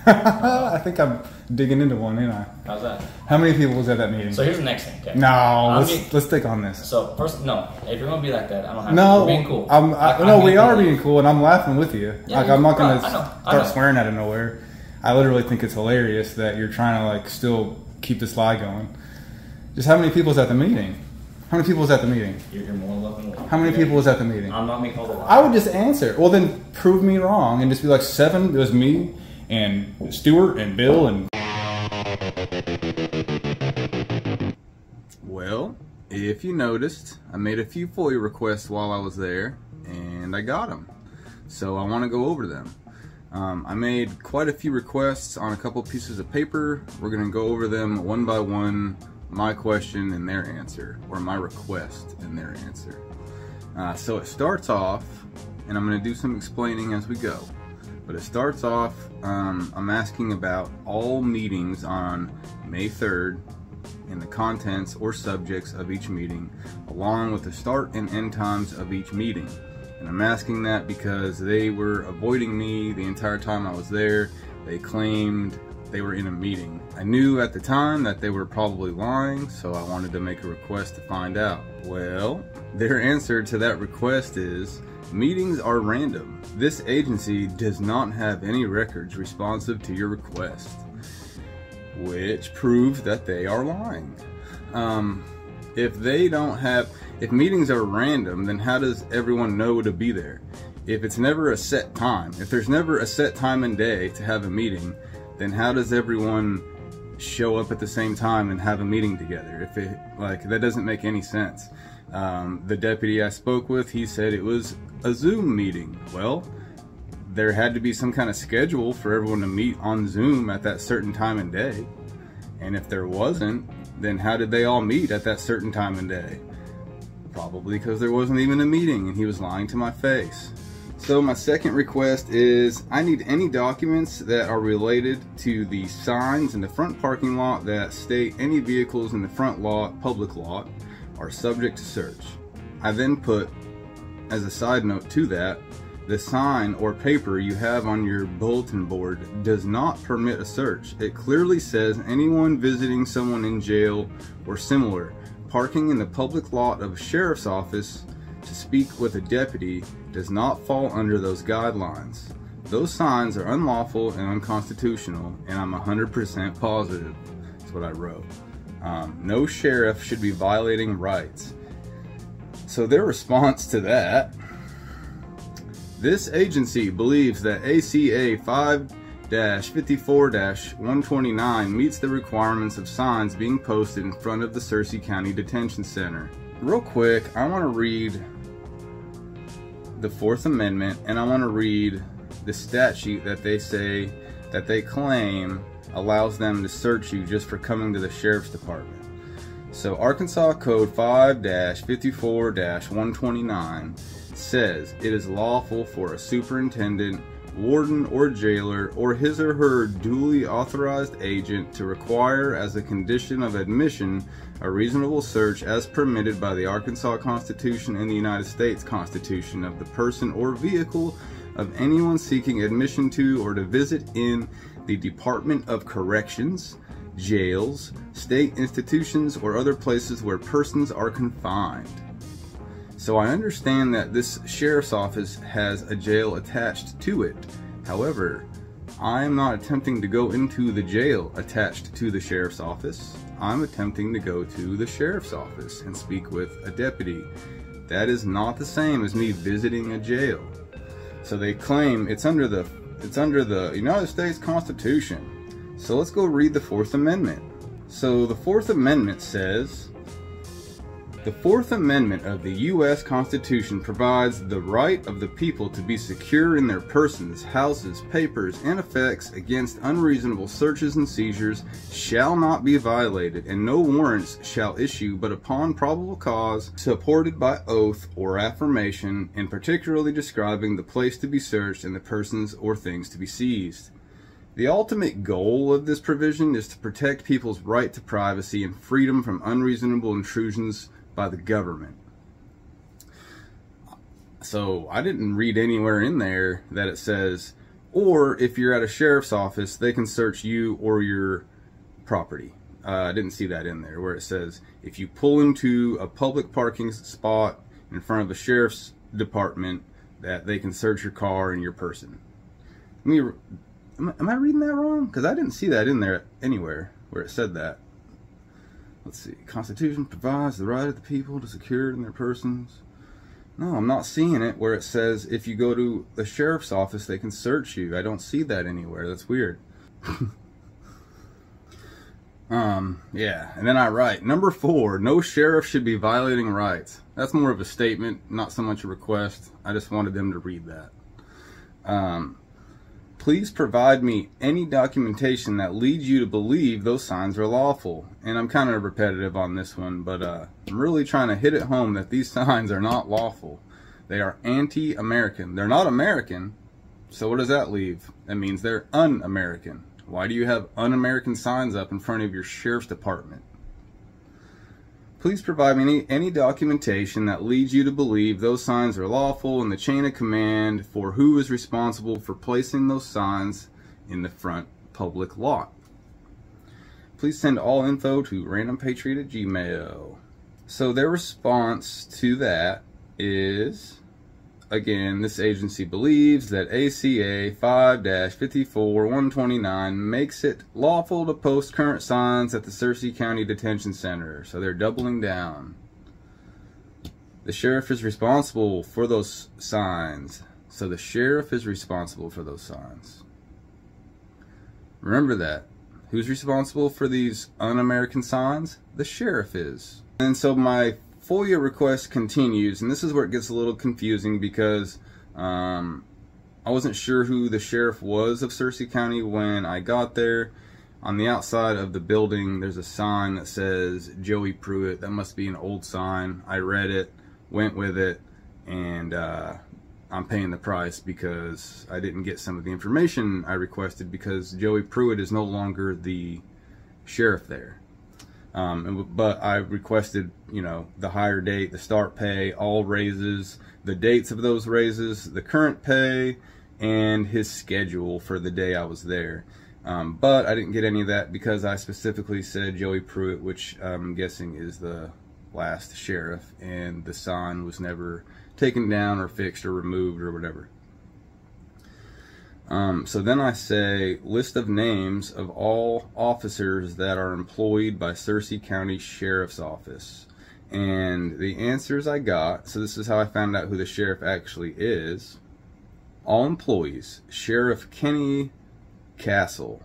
I think I'm digging into one, ain't I? How's that? How many people was at that meeting? So here's the next thing, okay? No, let's stick on this. So first, no, if you're gonna be like that, I don't have no, to. We're being cool. No, we are being cool, and I'm laughing with you. Yeah, like I'm not gonna I know. swearing out of nowhere. I literally think it's hilarious that you're trying to like still keep this lie going. Just how many people was at the meeting? How many people was at the meeting? You're more loving. How many people was at the meeting? I'm not making all the lie. I would just answer. Well, then prove me wrong and just be like 7. It was me and Stuart and Bill and. Well, if you noticed, I made a few FOIA requests while I was there, and I got them. So I want to go over them. I made quite a few requests on a couple pieces of paper. We're going to go over them one by one, my question and their answer, or my request and their answer. So it starts off, and I'm going to do some explaining as we go. But it starts off, I'm asking about all meetings on May 3rd and the contents or subjects of each meeting, along with the start and end times of each meeting. And I'm asking that because they were avoiding me the entire time I was there. They claimed they were in a meeting. I knew at the time that they were probably lying, so I wanted to make a request to find out. Well, their answer to that request is, meetings are random. This agency does not have any records responsive to your request, which proves that they are lying. If meetings are random, then how does everyone know to be there? If it's never a set time, if there's never a set time and day to have a meeting, then how does everyone show up at the same time and have a meeting together? That doesn't make any sense. The deputy I spoke with, he said it was a Zoom meeting. Well, there had to be some kind of schedule for everyone to meet on Zoom at that certain time and day. And if there wasn't, then how did they all meet at that certain time and day? Probably because there wasn't even a meeting and he was lying to my face. So my second request is, I need any documents that are related to the signs in the front parking lot that state any vehicles in the front lot, public lot, are subject to search. I then put, as a side note to that, the sign or paper you have on your bulletin board does not permit a search. It clearly says anyone visiting someone in jail or similar, parking in the public lot of a sheriff's office to speak with a deputy does not fall under those guidelines. Those signs are unlawful and unconstitutional, and I'm 100% positive. That's what I wrote. No sheriff should be violating rights. So their response to that, this agency believes that ACA 5-54-129 meets the requirements of signs being posted in front of the Searcy County Detention Center. Real quick, I want to read the Fourth Amendment, and I want to read the statute that they say, that they claim allows them to search you just for coming to the sheriff's department. So Arkansas Code 5-54-129 says it is lawful for a superintendent, warden, or jailer, or his or her duly authorized agent to require as a condition of admission a reasonable search as permitted by the Arkansas Constitution and the United States Constitution of the person or vehicle of anyone seeking admission to or to visit in the Department of Corrections, jails, state institutions, or other places where persons are confined. So I understand that this sheriff's office has a jail attached to it. However, I am not attempting to go into the jail attached to the sheriff's office. I'm attempting to go to the sheriff's office and speak with a deputy. That is not the same as me visiting a jail. So they claim it's under the United States Constitution. So let's go read the Fourth Amendment. So the Fourth Amendment says, the Fourth Amendment of the U.S. Constitution provides the right of the people to be secure in their persons, houses, papers, and effects against unreasonable searches and seizures shall not be violated, and no warrants shall issue but upon probable cause, supported by oath or affirmation, and particularly describing the place to be searched and the persons or things to be seized. The ultimate goal of this provision is to protect people's right to privacy and freedom from unreasonable intrusions by the government. So I didn't read anywhere in there that it says, or if you're at a sheriff's office, they can search you or your property. I didn't see that in there where it says if you pull into a public parking spot in front of a sheriff's department that they can search your car and your person. Am I reading that wrong? Because I didn't see that in there anywhere where it said that. Let's see. Constitution provides the right of the people to secure in their persons. No, I'm not seeing it where it says if you go to the sheriff's office, they can search you. I don't see that anywhere. That's weird. Yeah. And then I write, number 4, no sheriff should be violating rights. That's more of a statement, not so much a request. I just wanted them to read that. Please provide me any documentation that leads you to believe those signs are lawful. And I'm kind of repetitive on this one, but I'm really trying to hit it home that these signs are not lawful. They are anti-American. They're not American, so what does that leave? That means they're un-American. Why do you have un-American signs up in front of your sheriff's department? Please provide me any documentation that leads you to believe those signs are lawful in the chain of command for who is responsible for placing those signs in the front public lot. Please send all info to randompatriot@gmail.com. So their response to that is, again, this agency believes that ACA 5-54-129 makes it lawful to post current signs at the Searcy County Detention Center. So they're doubling down. The sheriff is responsible for those signs. So the sheriff is responsible for those signs. Remember that. Who's responsible for these un-American signs? The sheriff is. And so my FOIA request continues, and this is where it gets a little confusing because I wasn't sure who the sheriff was of Searcy County when I got there. On the outside of the building, there's a sign that says Joey Pruitt. That must be an old sign. I read it, went with it, and I'm paying the price because I didn't get some of the information I requested because Joey Pruitt is no longer the sheriff there. But I requested, you know, the higher date, the start pay, all raises, the dates of those raises, the current pay, and his schedule for the day I was there. But I didn't get any of that because I specifically said Joey Pruitt, which I'm guessing is the last sheriff, and the sign was never taken down or fixed or removed or whatever. So then I say list of names of all officers that are employed by Searcy County Sheriff's Office. And the answers I got, so this is how I found out who the sheriff actually is. All employees, Sheriff Kenny Cassell.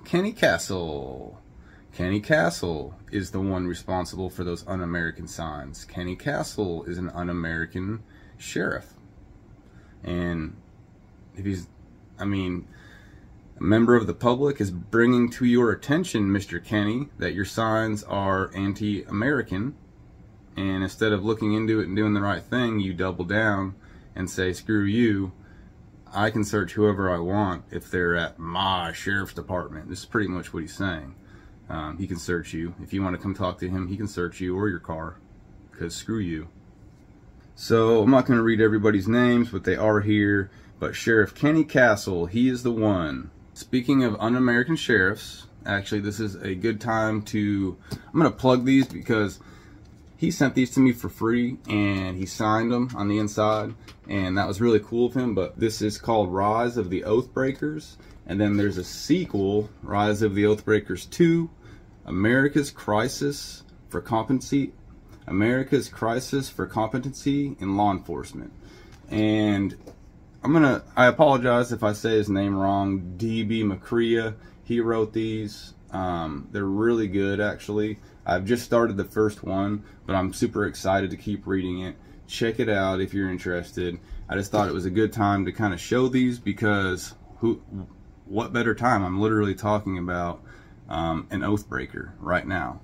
Kenny Cassell. Kenny Cassell is the one responsible for those un-American signs. Kenny Cassell is an un-American sheriff. And if he's, I mean, a member of the public is bringing to your attention, Mr. Kenny, that your signs are anti-American, and instead of looking into it and doing the right thing, you double down and say, screw you, I can search whoever I want if they're at my sheriff's department. This is pretty much what he's saying. He can search you. If you want to come talk to him, he can search you or your car, because screw you. So I'm not going to read everybody's names, but they are here. But Sheriff Kenny Cassell, he is the one. Speaking of un-American sheriffs, actually this is a good time to, I'm going to plug these because he sent these to me for free and he signed them on the inside, and that was really cool of him. But this is called Rise of the Oathbreakers, and then there's a sequel, Rise of the Oathbreakers 2, America's Crisis for Competency in Law Enforcement. And I apologize if I say his name wrong, D.B. McCrea. He wrote these. They're really good, actually. I've just started the first one, but I'm super excited to keep reading it. Check it out if you're interested. I just thought it was a good time to kind of show these because what better time? I'm literally talking about an oath breaker right now.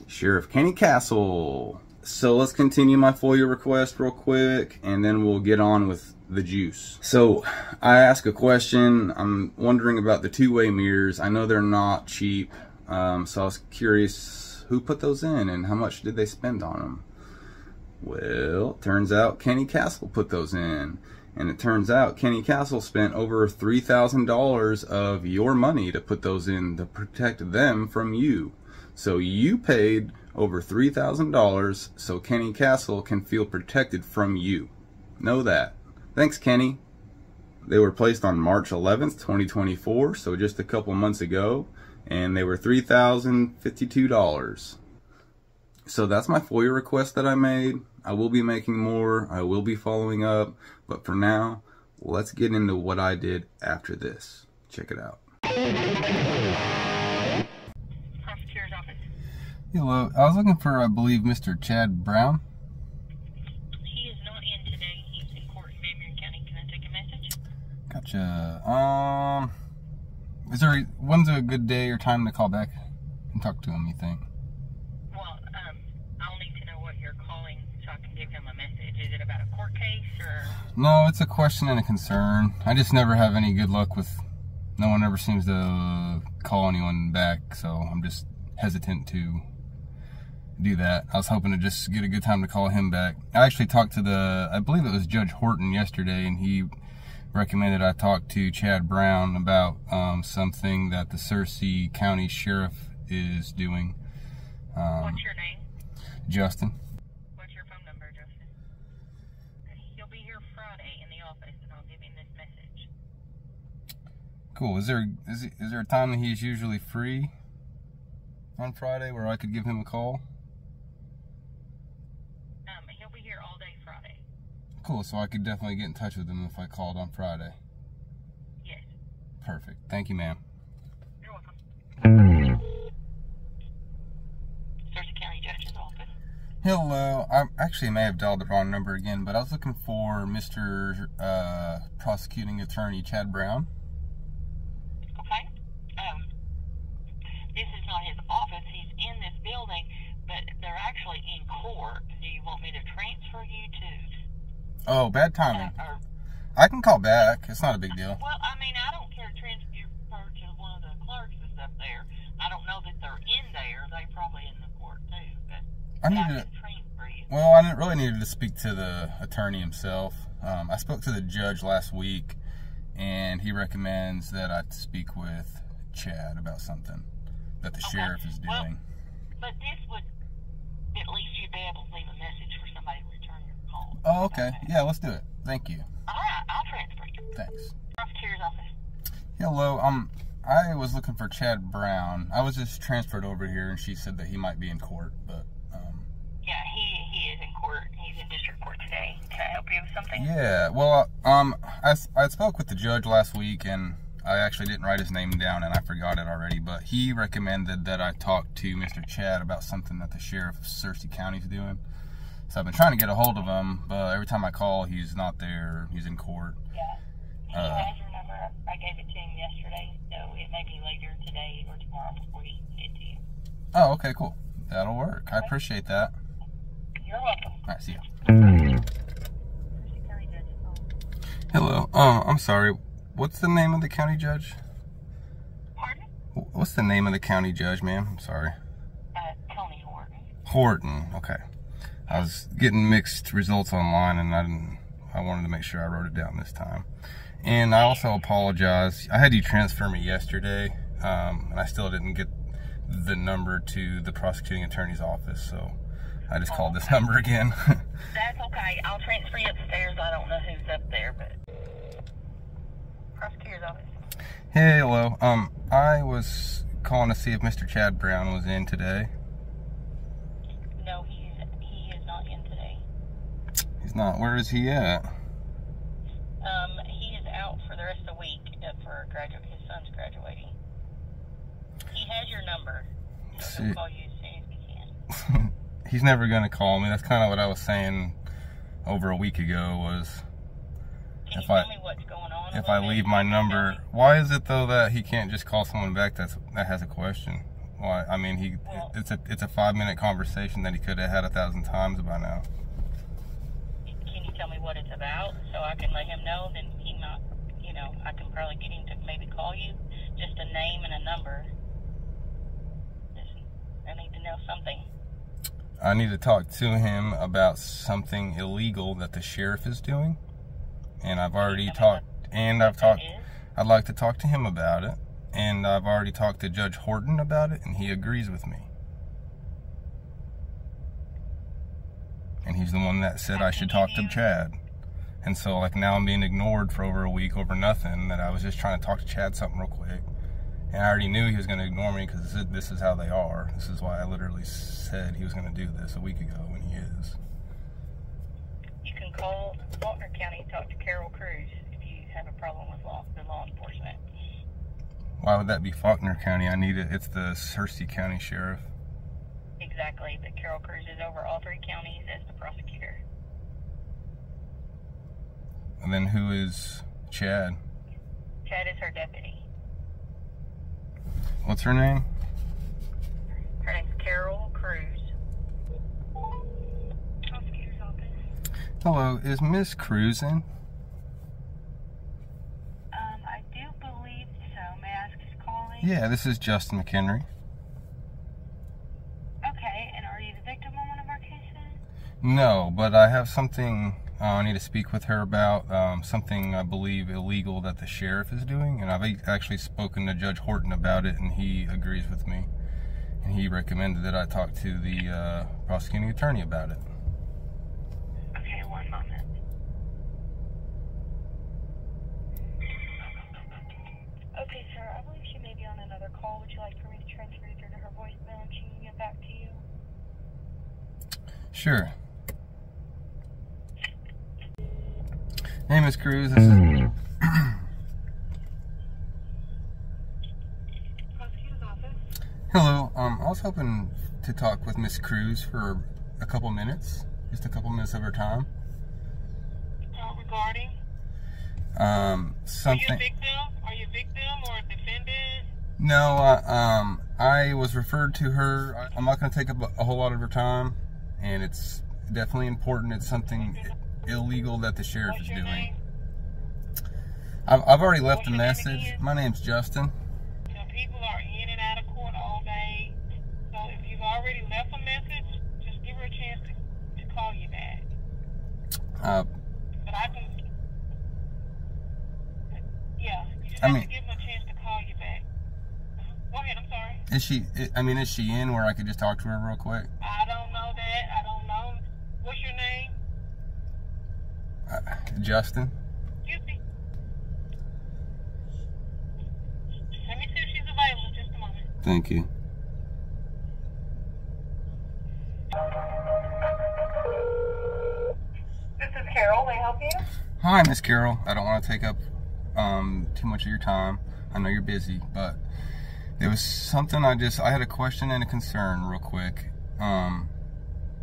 Sheriff Kenny Cassell. So let's continue my FOIA request real quick, and then we'll get on with the juice. So I ask a question. I'm wondering about the two-way mirrors. I know they're not cheap, so I was curious who put those in and how much did they spend on them. Well, turns out Kenny Cassell put those in, and it turns out Kenny Cassell spent over $3,000 of your money to put those in to protect them from you. So you paid over $3,000 so Kenny Cassell can feel protected from you. Know that. Thanks, Kenny. They were placed on March 11th, 2024, so just a couple months ago, and they were $3,052. So that's my FOIA request that I made. I will be making more. I will be following up, but for now, let's get into what I did after this. Check it out. Prosecutor's office. Hello, I was looking for, I believe, Mr. Chad Brown. He is not in today. He's in court in Marion County. Can I take a message? Gotcha. When's a good day or time to call back and talk to him, you think? Well, I'll need to know what you're calling so I can give him a message. Is it about a court case or? No, it's a question and a concern. I just never have any good luck with, no one ever seems to call anyone back, so I'm just hesitant to do that. I was hoping to just get a good time to call him back. I actually talked to I believe it was Judge Horton yesterday, and he recommended I talk to Chad Brown about something that the Searcy County Sheriff is doing. What's your name? Justin. What's your phone number, Justin? He'll be here Friday in the office, and I'll give him this message. Cool. Is there a time that he's usually free on Friday where I could give him a call? He'll be here all day Friday. Cool, so I could definitely get in touch with him if I called on Friday. Yes. Perfect. Thank you, ma'am. You're welcome. Searcy County Judge's office. Hello. I actually may have dialed the wrong number again, but I was looking for Mr. Prosecuting Attorney Chad Brown. Okay. This is not his office. He's in this building, but they're actually in court. Do you want me to transfer you to? Oh, bad timing. I can call back. It's not a big deal. Well, I mean, I don't care to transfer you to one of the clerks that's up there. I don't know that they're in there. They probably in the court too, but I can needed transfer you. Well, I really needed to speak to the attorney himself. I spoke to the judge last week, and he recommends that I speak with Chad about something that the sheriff is doing. Well, but this would, at least you'd be able to leave a message for somebody to return your call. Oh, okay. Yeah, let's do it. Thank you. All right, I'll transfer you. Thanks. Prosecutor's office. Hello. I was looking for Chad Brown. I was just transferred over here, and she said that he might be in court, but Yeah, he is in court. He's in district court today. Can I help you with something? yeah. Well, I spoke with the judge last week, and I actually didn't write his name down, and I forgot it already, but he recommended that I talk to Mr. Chad about something that the sheriff of Searcy County is doing. So I've been trying to get a hold of him, but every time I call, he's not there. He's in court. Yeah. He has your number. I gave it to him yesterday, so it may be later today or tomorrow before he can get to you. Oh, okay, cool. That'll work. I appreciate that. You're welcome. All right, see ya. County Judge's office. Hello. I'm sorry. What's the name of the county judge? Pardon? What's the name of the county judge, ma'am? I'm sorry. Tony Horton. Horton. Okay. I was getting mixed results online, and I wanted to make sure I wrote it down this time. And I also apologize. I had you transfer me yesterday, and I still didn't get the number to the prosecuting attorney's office, so I just called this number again. That's okay. I'll transfer you upstairs. I don't know who's up there, but prosecutor's office. Hey, hello. I was calling to see if Mr. Chad Brown was in today. No, he is not in today. He's not. Where is he at? He is out for the rest of the week for his son's graduation. He'll call you as soon as he can. He's never gonna call me. That's kind of what I was saying over a week ago. Was Can you tell me what's going on? if I leave my number, why is it though that he can't just call someone back that has a question? Why? I mean, it's a 5-minute conversation that he could have had 1,000 times by now. Can you tell me what it's about so I can let him know? Then he might, I can probably get him to maybe call you. Just a name and a number. I need to know something. I need to talk to him about something illegal that the sheriff is doing, and I've already talked. I'd like to talk to him about it, and I've already talked to Judge Horton about it, and he agrees with me. And he's the one that said I should talk to Chad. And so, like, now I'm being ignored for over a week over nothing, that I was just trying to talk to Chad something real quick. And I already knew he was going to ignore me because this is how they are. This is why I literally said he was going to do this a week ago, and he is. You can call Faulkner County and talk to Carol Cruz if you have a problem with the law enforcement. Why would that be Faulkner County? I need it. It's the Searcy County Sheriff. Exactly, but Carol Cruz is over all 3 counties as the prosecutor. And then who is Chad? Chad is her deputy. What's her name? Her name's Carol Cruz. Prosecutor's office. Hello, is Miss Cruz in? I do believe so. May I ask who's calling? Yeah, this is Justin McHenry. Okay, and are you the victim on one of our cases? No, but I have something I need to speak with her about, something I believe illegal that the sheriff is doing, and I've actually spoken to Judge Horton about it, and he agrees with me, and he recommended that I talk to the prosecuting attorney about it. Okay, one moment. Okay, sir, I believe she may be on another call. Would you like for me to transfer you through to her voicemail and she can get back to you? Sure. Hey, Miss Cruz. This is Prosecutor's office. Hello. I was hoping to talk with Miss Cruz for a couple minutes, just a couple minutes of her time. Regarding? Something. Are you a victim or a defendant? No. I was referred to her. I'm not going to take up a whole lot of her time, and it's definitely important. It's something illegal that the sheriff is doing. I've already left a message. My name's Justin. People are in and out of court all day, so if you've already left a message, just give her a chance to call you back. But I can, yeah, you just have to give them a chance to call you back. Go ahead, I'm sorry. Is she in where I could just talk to her real quick? I don't know that. I don't know. What's your name? Justin. Excuse me. Let me see if she's available. Just a moment. Thank you. This is Carol. May I help you? Hi, Miss Carol. I don't want to take up too much of your time. I know you're busy, but there was something I had a question and a concern real quick.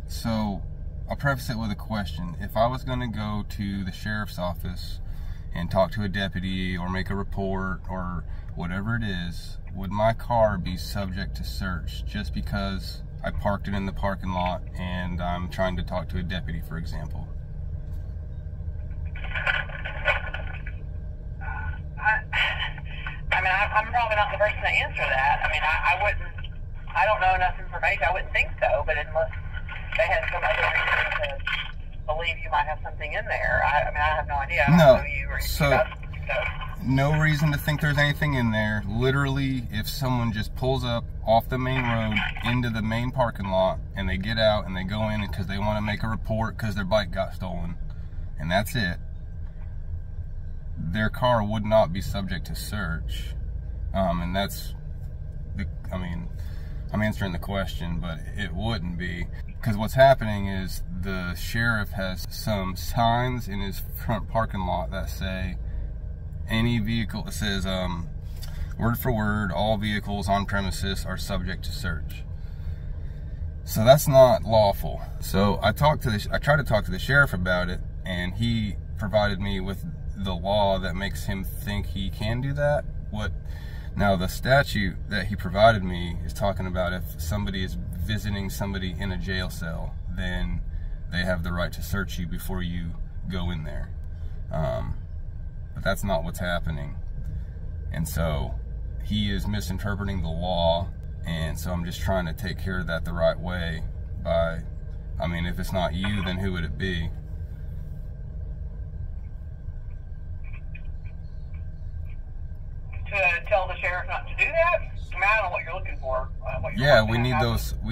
So I'll preface it with a question. If I was going to go to the sheriff's office and talk to a deputy or make a report or whatever it is, would my car be subject to search just because I parked it in the parking lot and I'm trying to talk to a deputy, for example? I'm probably not the person to answer that. I mean, I don't know enough information. I wouldn't think so, but unless they had some other reason to believe you might have something in there. I have no idea. I don't know you or no reason to think there's anything in there. Literally, if someone just pulls up off the main road into the main parking lot and they get out and they go in because they want to make a report because their bike got stolen, and that's it, their car would not be subject to search. And that's I'm answering the question, but it wouldn't be, because what's happening is the sheriff has some signs in his front parking lot that say any vehicle, it says word for word, all vehicles on premises are subject to search. So that's not lawful. So I tried to talk to the sheriff about it, and he provided me with the law that makes him think he can do that. Now the statute that he provided me is talking about if somebody is visiting somebody in a jail cell, then they have the right to search you before you go in there. But that's not what's happening. And so he is misinterpreting the law, and so I'm just trying to take care of that the right way by, I mean, if it's not you, then who would it be? To tell the sheriff not to do that? I mean, I don't know what you're looking for. Yeah, we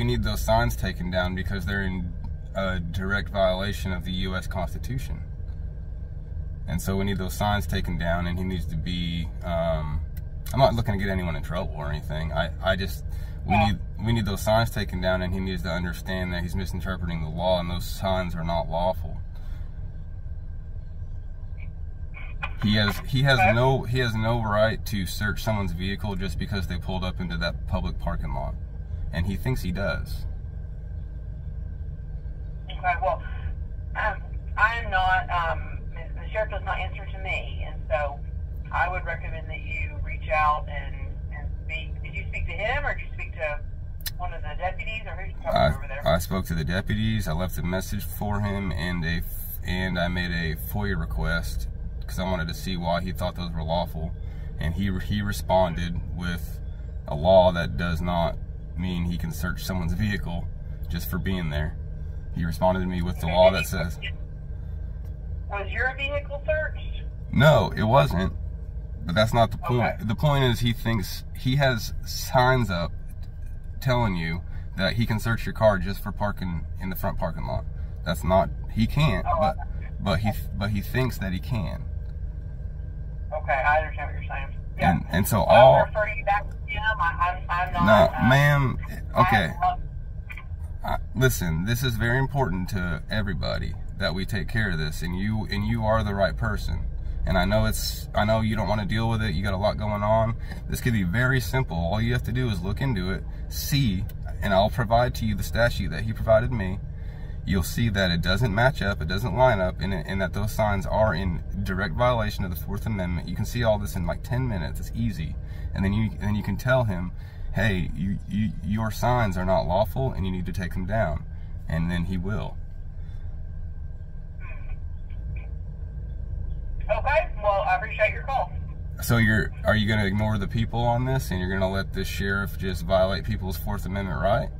need those signs taken down because they're in direct violation of the U.S. Constitution. And so we need those signs taken down, and he needs to be, I'm not looking to get anyone in trouble or anything. We need those signs taken down, and he needs to understand that he's misinterpreting the law, and those signs are not lawful. He has no right to search someone's vehicle just because they pulled up into that public parking lot, and he thinks he does. Okay, well, I'm not, the sheriff does not answer to me, and so I would recommend that you reach out and speak. Did you speak to him, or did you speak to one of the deputies, or who's talking over there? I spoke to the deputies. I left a message for him, and I made a FOIA request because I wanted to see why he thought those were lawful, and he responded with a law that does not mean he can search someone's vehicle just for being there. He responded to me with the law that says... Was your vehicle searched? No, it wasn't. But that's not the point. Okay. The point is he thinks he has signs up telling you that he can search your car just for parking in the front parking lot. That's not... He can't, but he thinks that he can. Okay, I understand what you're saying. Yeah. And so I'll refer you back to him. I'm not... No, ma'am. Okay. Listen, this is very important to everybody that we take care of this, and you are the right person. And I know you don't want to deal with it. You got a lot going on. This could be very simple. All you have to do is look into it, see, and I'll provide to you the statute that he provided me. You'll see that it doesn't match up, it doesn't line up, and that those signs are in direct violation of the Fourth Amendment. You can see all this in like 10 minutes. It's easy. And then you can tell him, hey, your signs are not lawful, and you need to take them down. And then he will. Okay, well, I appreciate your call. So are you going to ignore the people on this, and you're going to let this sheriff just violate people's Fourth Amendment right?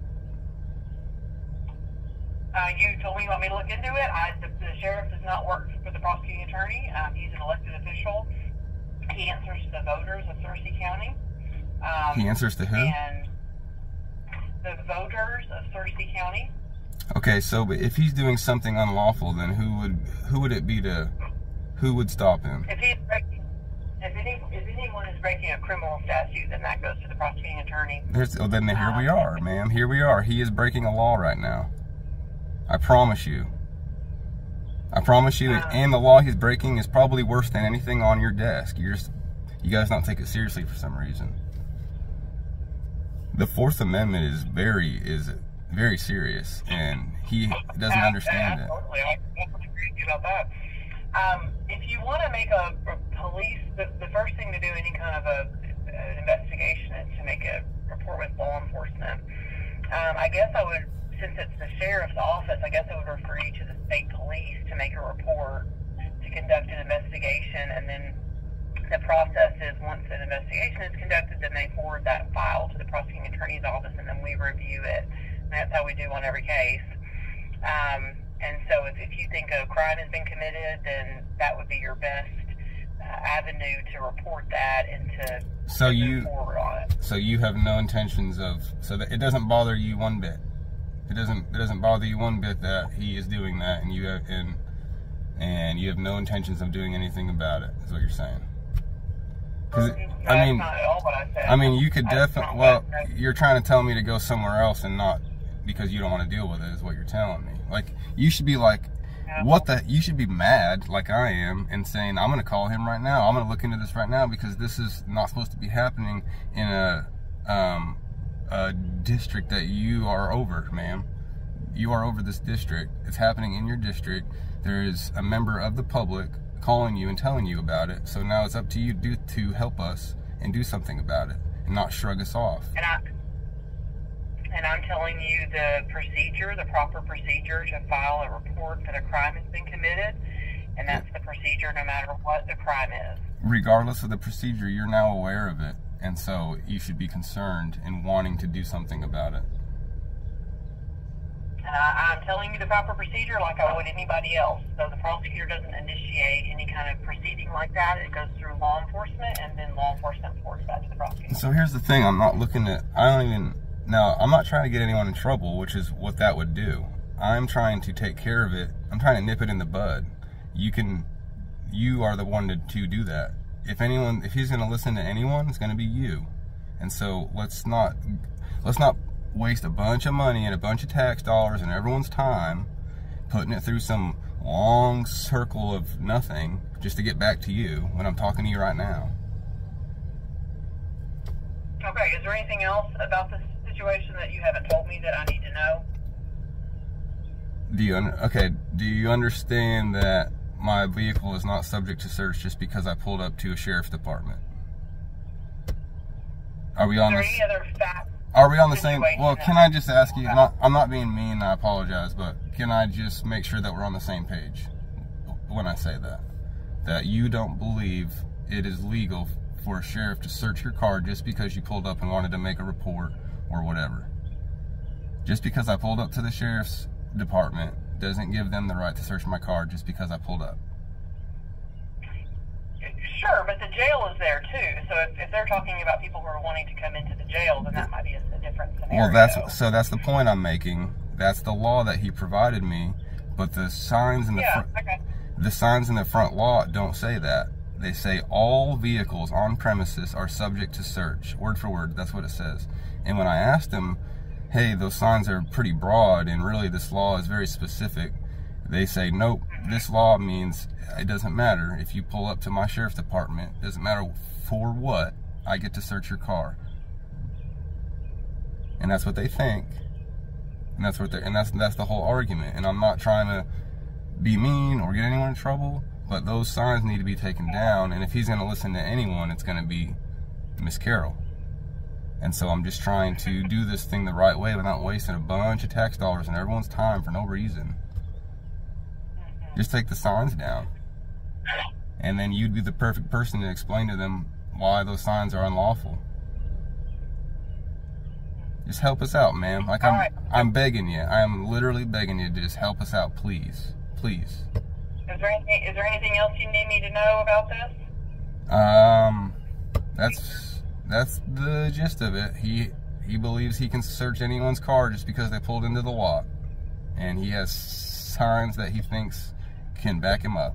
You told me you want me to look into it. The sheriff does not work for the prosecuting attorney. He's an elected official. He answers to the voters of Searcy County. He answers to who? And the voters of Searcy County. Okay, so but if he's doing something unlawful, then who would it be who would stop him? If anyone is breaking a criminal statute, then that goes to the prosecuting attorney. Then here we are, ma'am. Here we are. He is breaking a law right now. I promise you. And the law he's breaking is probably worse than anything on your desk. You guys don't take it seriously for some reason. The Fourth Amendment is very serious, and he doesn't understand it. Totally, I completely agree with you about that. If you want to make a police, the first thing to do any kind of an investigation is to make a report with law enforcement. I guess I would, since it's the sheriff's office, I guess I would refer you to the state police to make a report, to conduct an investigation, and then the process is once an investigation is conducted, then they forward that file to the prosecuting attorney's office, and then we review it. And that's how we do on every case. And so if you think a crime has been committed, then that would be your best avenue to report that and to move forward on it. So you have no intentions of, so that it doesn't bother you one bit. It doesn't bother you one bit that he is doing that, and you have no intentions of doing anything about it. Is what you're saying? Because That's not at all what I said. I mean, you could definitely. Well, you're trying to tell me to go somewhere else and not because you don't want to deal with it. Is what you're telling me. Like you should be like, what the? You should be mad like I am and saying I'm going to call him right now. I'm going to look into this right now because this is not supposed to be happening in a a district that you are over, ma'am. You are over this district. It's happening in your district. There is a member of the public calling you and telling you about it. So now it's up to you to help us and do something about it and not shrug us off. And I'm telling you the proper procedure to file a report that a crime has been committed, and that's the procedure no matter what the crime is. Regardless of the procedure, you're now aware of it, and so you should be concerned and wanting to do something about it. And I'm telling you the proper procedure like I would anybody else. So the prosecutor doesn't initiate any kind of proceeding like that. It goes through law enforcement, and then law enforcement reports that to the prosecutor. So here's the thing, I'm not trying to get anyone in trouble, which is what that would do. I'm trying to take care of it. I'm trying to nip it in the bud. You are the one to do that. If he's going to listen to anyone, it's going to be you. And so let's not waste a bunch of money and a bunch of tax dollars and everyone's time putting it through some long circle of nothing just to get back to you when I'm talking to you right now. Okay, is there anything else about this situation that you haven't told me that I need to know? Do you understand that my vehicle is not subject to search just because I pulled up to a sheriff's department? Are we on any other facts? Are we on the same? Well, can I just ask you? I'm not being mean. I apologize, but can I just make sure that we're on the same page when I say that you don't believe it is legal for a sheriff to search your car just because you pulled up and wanted to make a report or whatever? Just because I pulled up to the sheriff's department doesn't give them the right to search my car just because I pulled up. Sure, but the jail is there too. So if they're talking about people who are wanting to come into the jail, then that might be a different scenario. Well, that's the point I'm making. That's the law that he provided me, but the signs in the signs in the front lot don't say that. They say all vehicles on premises are subject to search. Word for word, that's what it says. And when I asked him, hey, those signs are pretty broad and really this law is very specific, they say, nope, this law means it doesn't matter. If you pull up to my sheriff's department, it doesn't matter for what, I get to search your car. And that's what they think. And that's the whole argument. And I'm not trying to be mean or get anyone in trouble, but those signs need to be taken down. And if he's going to listen to anyone, it's going to be Miss Carol. And so I'm just trying to do this thing the right way without wasting a bunch of tax dollars and everyone's time for no reason. Just take the signs down. And then you'd be the perfect person to explain to them why those signs are unlawful. Just help us out, ma'am. Like I'm begging you. I am literally begging you to just help us out, please. Please. Is there anything else you need me to know about this? That's the gist of it. He believes he can search anyone's car just because they pulled into the lot. And he has signs that he thinks can back him up.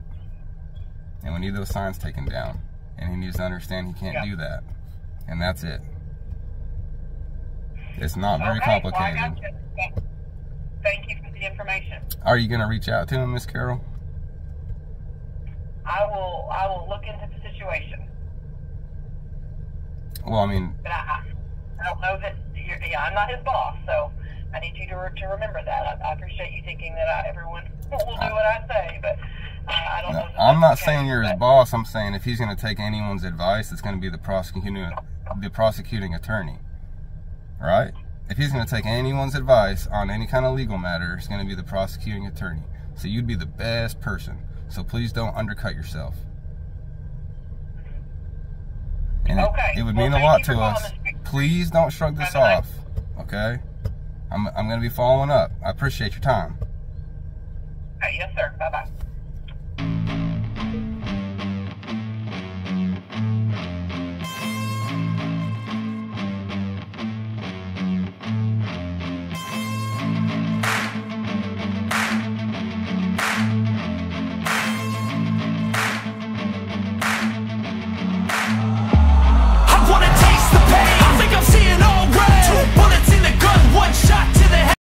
And we need those signs taken down. And he needs to understand he can't do that. And that's it. It's not very complicated. Well, I got you. Thank you for the information. Are you going to reach out to him, Miss Carol? I will look into the situation. Well, I mean... But I don't know that I'm not his boss, so I need you to remember that. I appreciate you thinking that everyone will do what I say, but I don't know. I'm not saying you're his boss. I'm saying if he's going to take anyone's advice, it's going to be the prosecuting attorney. Right? If he's going to take anyone's advice on any kind of legal matter, it's going to be the prosecuting attorney. So you'd be the best person. So please don't undercut yourself. And it would mean a lot to us. Please don't shrug this off. Okay? I'm going to be following up. I appreciate your time. Yes, sir. Bye-bye.